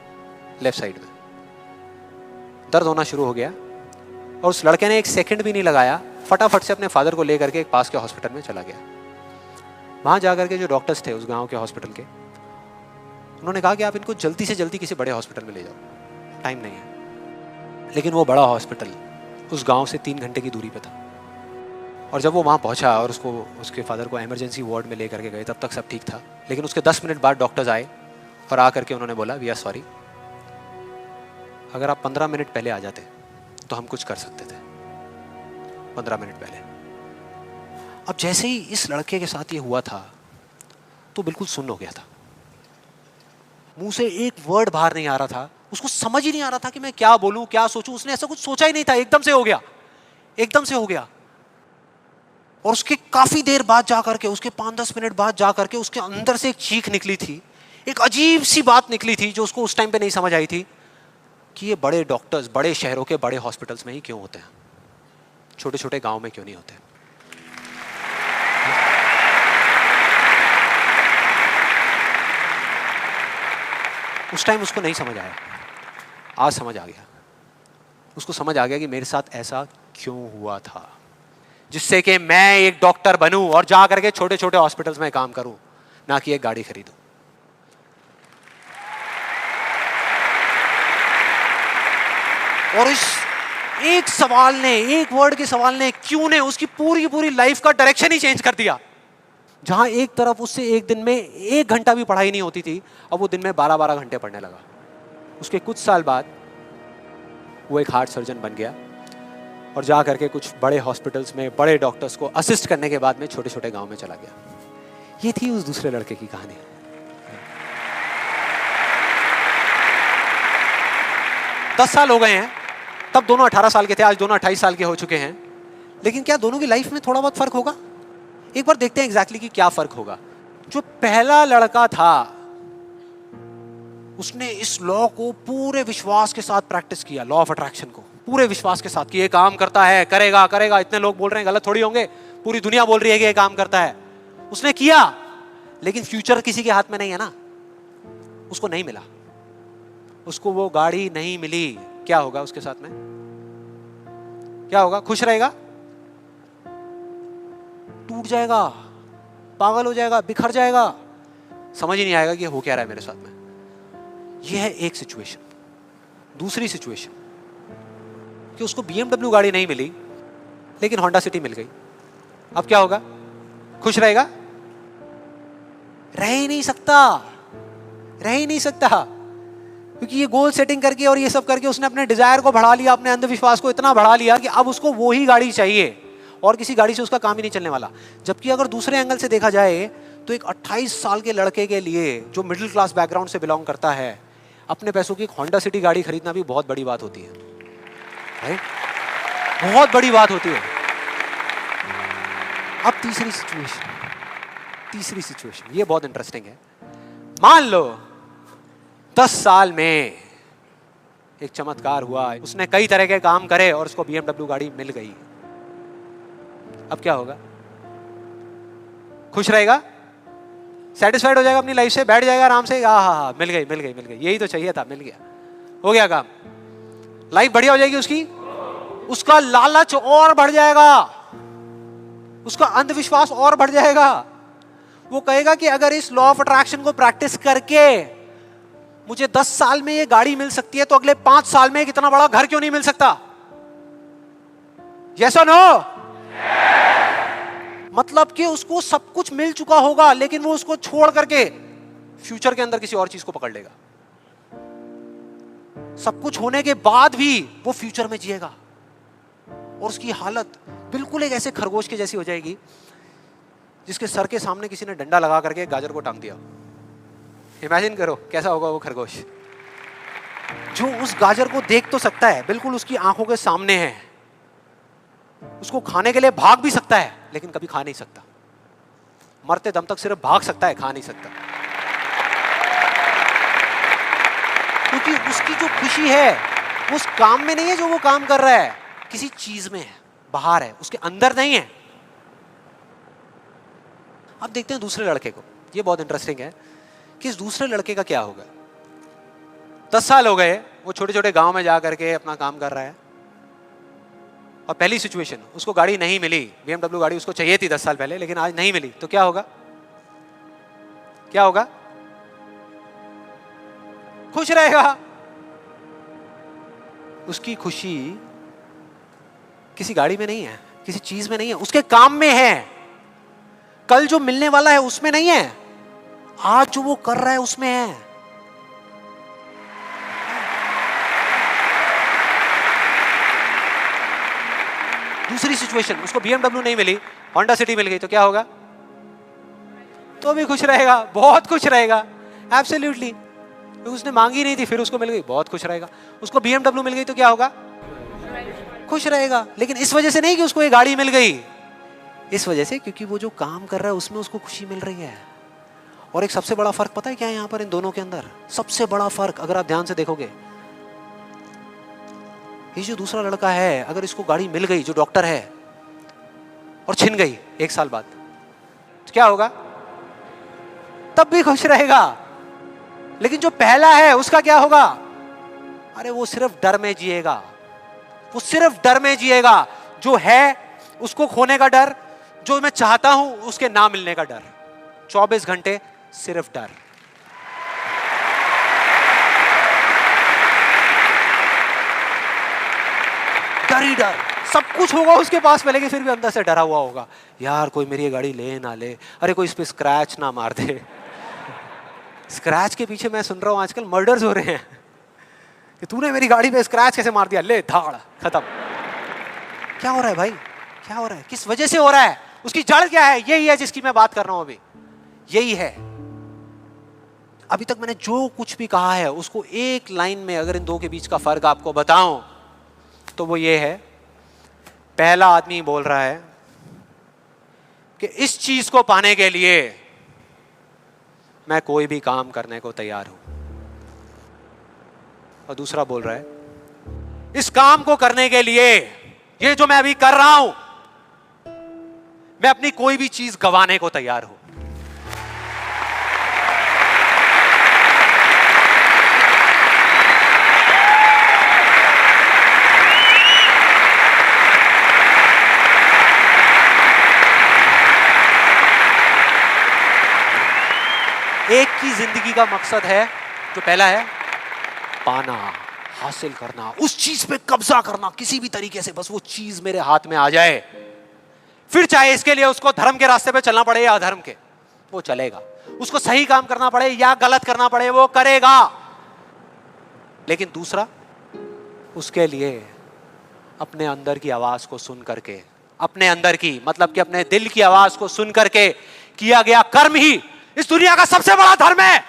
लेफ्ट साइड में दर्द होना शुरू हो गया, और उस लड़के ने एक सेकंड भी नहीं लगाया, फटाफट से अपने फादर को लेकर के एक पास के हॉस्पिटल में चला गया। वहां जाकर के जो डॉक्टर्स थे उस गांव के हॉस्पिटल के, उन्होंने कहा कि आप इनको जल्दी से जल्दी किसी बड़े हॉस्पिटल में ले जाओ, टाइम नहीं है। लेकिन वो बड़ा हॉस्पिटल उस गांव से 3 घंटे की दूरी पे था। और जब वो वहां पहुंचा और उसको, उसके फादर को इमरजेंसी वार्ड में लेकर के गए, तब तक सब ठीक था। लेकिन उसके 10 मिनट बाद डॉक्टर्स आए और आकर के उन्होंने बोला, वी आर सॉरी, अगर आप 15 मिनट पहले आ जाते तो हम कुछ कर सकते थे। 15 मिनट पहले। अब जैसे ही इस लड़के के साथ ये हुआ था तो बिल्कुल सुन्न हो गया था, मुंह से एक वर्ड बाहर नहीं आ रहा था, उसको समझ ही नहीं आ रहा था कि मैं क्या बोलूं, क्या सोचूं। उसने ऐसा कुछ सोचा ही नहीं था, एकदम से हो गया, एकदम से हो गया। और उसके काफी देर बाद जाकर के, उसके 5-10 मिनट बाद जाकर के उसके अंदर से एक चीख निकली थी, एक अजीब सी बात निकली थी जो उसको उस टाइम पे नहीं समझ आई थी कि ये बड़े डॉक्टर्स बड़े शहरों के बड़े हॉस्पिटल्स में ही क्यों होते हैं, छोटे छोटे गांव में क्यों नहीं होते। उस टाइम उसको नहीं समझ आया, आज समझ आ गया। उसको समझ आ गया कि मेरे साथ ऐसा क्यों हुआ था, जिससे कि मैं एक डॉक्टर बनूं और जा करके छोटे छोटे हॉस्पिटल्स में काम करूं, ना कि एक गाड़ी खरीदूं। और इस एक सवाल ने, एक वर्ड के सवाल ने, क्यों ने, उसकी पूरी पूरी लाइफ का डायरेक्शन ही चेंज कर दिया। जहां एक तरफ उससे एक दिन में 1 घंटा भी पढ़ाई नहीं होती थी, अब वो दिन में 12-12 घंटे पढ़ने लगा। उसके कुछ साल बाद वो एक हार्ट सर्जन बन गया और जा करके कुछ बड़े हॉस्पिटल्स में बड़े डॉक्टर्स को असिस्ट करने के बाद में छोटे छोटे गांव में चला गया। ये थी उस दूसरे लड़के की कहानी। 10 साल हो गए हैं, तब दोनों 18 साल के थे, आज दोनों 28 साल के हो चुके हैं। लेकिन क्या दोनों की लाइफ में थोड़ा बहुत फर्क होगा? एक बार देखते हैं एग्जैक्टली कि क्या फर्क होगा। जो पहला लड़का था उसने इस लॉ को पूरे विश्वास के साथ प्रैक्टिस किया, लॉ ऑफ अट्रैक्शन को पूरे विश्वास के साथ कि ये काम करता है, करेगा करेगा, इतने लोग बोल रहे हैं गलत थोड़ी होंगे, पूरी दुनिया बोल रही है कि ये काम करता है। उसने किया, लेकिन फ्यूचर किसी के हाथ में नहीं है ना, उसको नहीं मिला, उसको वो गाड़ी नहीं मिली। क्या होगा उसके साथ में? क्या होगा? खुश रहेगा? टूट जाएगा, पागल हो जाएगा, बिखर जाएगा, समझ ही नहीं आएगा कि हो क्या रहा है मेरे साथ में। यह है एक सिचुएशन। दूसरी सिचुएशन कि उसको BMW गाड़ी नहीं मिली लेकिन होंडा सिटी मिल गई। अब क्या होगा? खुश रहेगा? रह ही नहीं सकता, रह ही नहीं सकता, क्योंकि ये गोल सेटिंग करके और ये सब करके उसने अपने डिजायर को बढ़ा लिया, अपने अंधविश्वास को इतना बढ़ा लिया कि अब उसको वो ही गाड़ी चाहिए और किसी गाड़ी से उसका काम ही नहीं चलने वाला। जबकि अगर दूसरे एंगल से देखा जाए तो एक 28 साल के लड़के के लिए जो मिडिल क्लास बैकग्राउंड से बिलोंग करता है, अपने पैसों की एक होंडा सिटी गाड़ी खरीदना भी बहुत बड़ी बात होती है, राइट? बहुत बड़ी बात होती है। अब तीसरी सिचुएशन ये बहुत इंटरेस्टिंग है। मान लो 10 साल में एक चमत्कार हुआ, उसने कई तरह के काम करे और उसको BMW गाड़ी मिल गई। अब क्या होगा? खुश रहेगा? सेटिस्फाइड हो जाएगा अपनी लाइफ से, बैठ जाएगा आराम से, हाँ, मिल गई, यही तो चाहिए था, मिल गया, हो गया काम, लाइफ बढ़िया हो जाएगी उसकी। उसका लालच और बढ़ जाएगा, उसका अंधविश्वास और बढ़ जाएगा। वो कहेगा कि अगर इस लॉ ऑफ अट्रैक्शन को प्रैक्टिस करके मुझे 10 साल में ये गाड़ी मिल सकती है तो अगले 5 साल में एक इतना बड़ा घर क्यों नहीं मिल सकता? यस और नो? मतलब कि उसको सब कुछ मिल चुका होगा लेकिन वो उसको छोड़ करके फ्यूचर के अंदर किसी और चीज को पकड़ लेगा। सब कुछ होने के बाद भी वो फ्यूचर में जिएगा और उसकी हालत बिल्कुल एक ऐसे खरगोश के जैसी हो जाएगी जिसके सर के सामने किसी ने डंडा लगा करके गाजर को टांग दिया। इमेजिन करो कैसा होगा वो खरगोश, जो उस गाजर को देख तो सकता है, बिल्कुल उसकी आंखों के सामने है, उसको खाने के लिए भाग भी सकता है लेकिन कभी खा नहीं सकता, मरते दम तक सिर्फ भाग सकता है, खा नहीं सकता। क्योंकि उसकी जो खुशी है वो उस काम में नहीं है जो वो काम कर रहा है, किसी चीज में है, बाहर है, उसके अंदर नहीं है। अब देखते हैं दूसरे लड़के को। ये बहुत इंटरेस्टिंग है कि इस दूसरे लड़के का क्या होगा। 10 साल हो गए, वो छोटे छोटे गांव में जा करके अपना काम कर रहा है और पहली सिचुएशन, उसको गाड़ी नहीं मिली, BMW गाड़ी उसको चाहिए थी 10 साल पहले लेकिन आज नहीं मिली, तो क्या होगा? क्या होगा? खुश रहेगा। उसकी खुशी किसी गाड़ी में नहीं है, किसी चीज में नहीं है, उसके काम में है। कल जो मिलने वाला है उसमें नहीं है, आज जो वो कर रहा है उसमें है। दूसरी सिचुएशन, उसको BMW नहीं मिली, होंडा सिटी मिल गई, तो क्या होगा? तो भी खुश रहेगा, बहुत खुश रहेगा, एब्सोल्युटली। उसने मांगी नहीं थी, फिर उसको मिल गई, बहुत खुश रहेगा। उसको BMW मिल गई तो क्या होगा? खुश रहेगा। लेकिन इस वजह से नहीं कि उसको ये गाड़ी मिल गई, इस वजह से क्योंकि वो जो काम कर रहा है उसमें उसको खुशी मिल रही है। और एक सबसे बड़ा फर्क पता है क्या है यहां पर इन दोनों के अंदर? सबसे बड़ा फर्क अगर आप ध्यान से देखोगे, ये जो दूसरा लड़का है, अगर इसको गाड़ी मिल गई, जो डॉक्टर है, और छिन गई 1 साल बाद, तो क्या होगा? तब भी खुश रहेगा। लेकिन जो पहला है उसका क्या होगा? अरे वो सिर्फ डर में जिएगा, वो सिर्फ डर में जिएगा। जो है उसको खोने का डर, जो मैं चाहता हूं उसके ना मिलने का डर, 24 घंटे सिर्फ डर। डर ही डर, सब कुछ होगा उसके पास में लेकिन फिर भी अंदर से डरा हुआ होगा, यार कोई मेरी गाड़ी ले ना ले, अरे कोई इस पे स्क्रैच ना मार दे। स्क्रैच के पीछे मैं सुन रहा हूं आजकल मर्डर्स हो रहे हैं कि तूने मेरी गाड़ी पे स्क्रैच कैसे मार दिया, ले धाड़, खत्म। क्या हो रहा है भाई? क्या हो रहा है? किस वजह से हो रहा है? उसकी जड़ क्या है? यही है जिसकी मैं बात कर रहा हूं अभी, यही है। अभी तक मैंने जो कुछ भी कहा है उसको एक लाइन में अगर इन दो के बीच का फर्क आपको बताऊं तो वो ये है, पहला आदमी बोल रहा है कि इस चीज को पाने के लिए मैं कोई भी काम करने को तैयार हूं। और दूसरा बोल रहा है, इस काम को करने के लिए, ये जो मैं अभी कर रहा हूं, मैं अपनी कोई भी चीज गंवाने को तैयार हूं। एक की जिंदगी का मकसद है, जो पहला है पाना, हासिल करना, उस चीज पे कब्जा करना किसी भी तरीके से, बस वो चीज मेरे हाथ में आ जाए। फिर चाहे इसके लिए उसको धर्म के रास्ते पे चलना पड़े या अधर्म के, वो चलेगा। उसको सही काम करना पड़े या गलत करना पड़े, वो करेगा। लेकिन दूसरा, उसके लिए अपने अंदर की आवाज को सुन करके, अपने अंदर की मतलब कि अपने दिल की आवाज को सुन करके किया गया कर्म ही इस दुनिया का सबसे बड़ा धर्म है।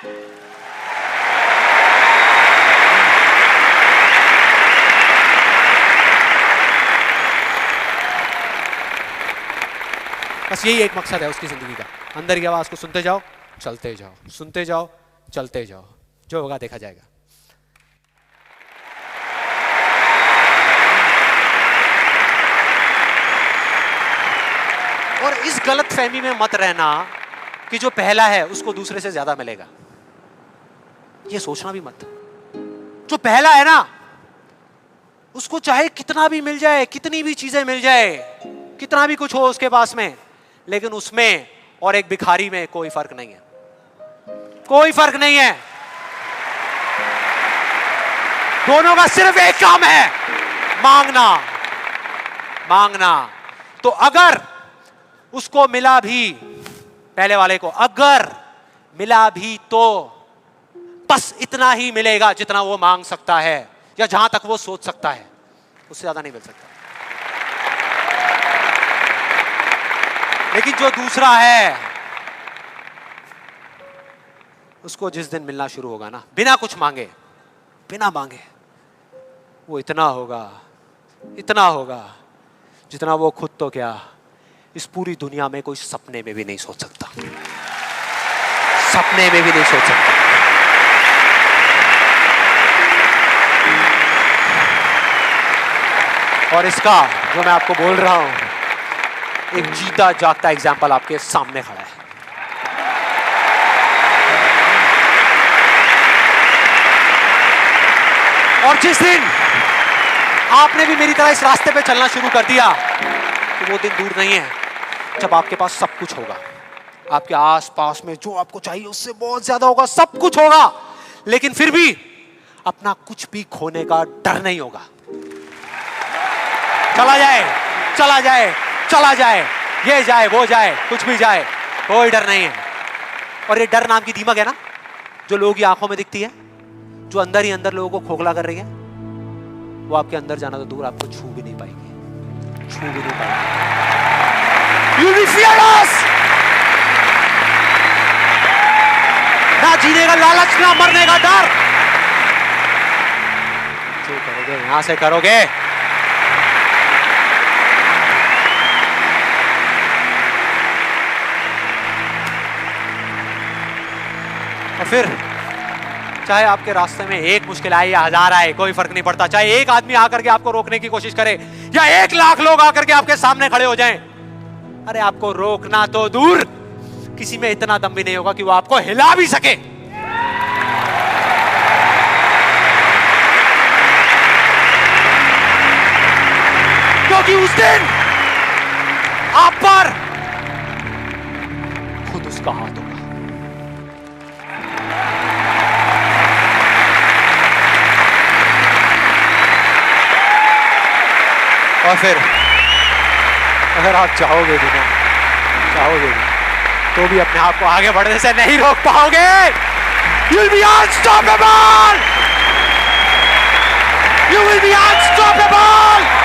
बस यही एक मकसद है उसकी जिंदगी का, अंदर की आवाज को सुनते जाओ, चलते जाओ, सुनते जाओ, चलते जाओ, जो होगा देखा जाएगा। और इस गलत फहमी में मत रहना कि जो पहला है उसको दूसरे से ज्यादा मिलेगा, ये सोचना भी मत। जो पहला है ना, उसको चाहे कितना भी मिल जाए, कितनी भी चीजें मिल जाए, कितना भी कुछ हो उसके पास में, लेकिन उसमें और एक भिखारी में कोई फर्क नहीं है, कोई फर्क नहीं है। दोनों का सिर्फ एक काम है, मांगना, मांगना। तो अगर उसको मिला भी, पहले वाले को अगर मिला भी, तो बस इतना ही मिलेगा जितना वो मांग सकता है या जहां तक वो सोच सकता है, उससे ज्यादा नहीं मिल सकता। लेकिन जो दूसरा है, उसको जिस दिन मिलना शुरू होगा ना, बिना कुछ मांगे, बिना मांगे, वो इतना होगा, इतना होगा जितना वो खुद तो क्या, इस पूरी दुनिया में कोई सपने में भी नहीं सोच सकता, सपने में भी नहीं सोच सकता। और इसका जो मैं आपको बोल रहा हूं, एक जीता जागता एग्जाम्पल आपके सामने खड़ा है। और जिस दिन आपने भी मेरी तरह इस रास्ते पे चलना शुरू कर दिया, तो वो दिन दूर नहीं है जब आपके पास सब कुछ होगा, आपके आसपास में जो आपको चाहिए उससे बहुत ज्यादा होगा, सब कुछ होगा, लेकिन फिर भी अपना कुछ भी खोने का डर नहीं होगा। चला जाए, चला जाए, चला जाए, ये जाए, वो जाए, कुछ भी जाए, कोई डर नहीं है। और ये डर नाम की दीमक है ना, जो लोगों की आंखों में दिखती है, जो अंदर ही अंदर लोगों को खोखला कर रही है, वो आपके अंदर जाना तो दूर, आपको छू भी नहीं पाएगी, छू भी नहीं पाएगी। You'll be fearless! ना जीने का लालच, ना मरने का डर। जो करोगे यहां से करोगे। और फिर चाहे आपके रास्ते में एक मुश्किल आए या हजार आए, कोई फर्क नहीं पड़ता। चाहे एक आदमी आकर के आपको रोकने की कोशिश करे या 1 लाख लोग आकर के आपके सामने खड़े हो जाएं, अरे आपको रोकना तो दूर, किसी में इतना दम भी नहीं होगा कि वो आपको हिला भी सके। क्योंकि उस दिन आप पर खुद उसका हाथ होगा। और फिर अगर आप चाहोगे भी ना, चाहोगे भी, तो भी अपने आप को आगे बढ़ने से नहीं रोक पाओगे। You'll be unstoppable! You will be unstoppable!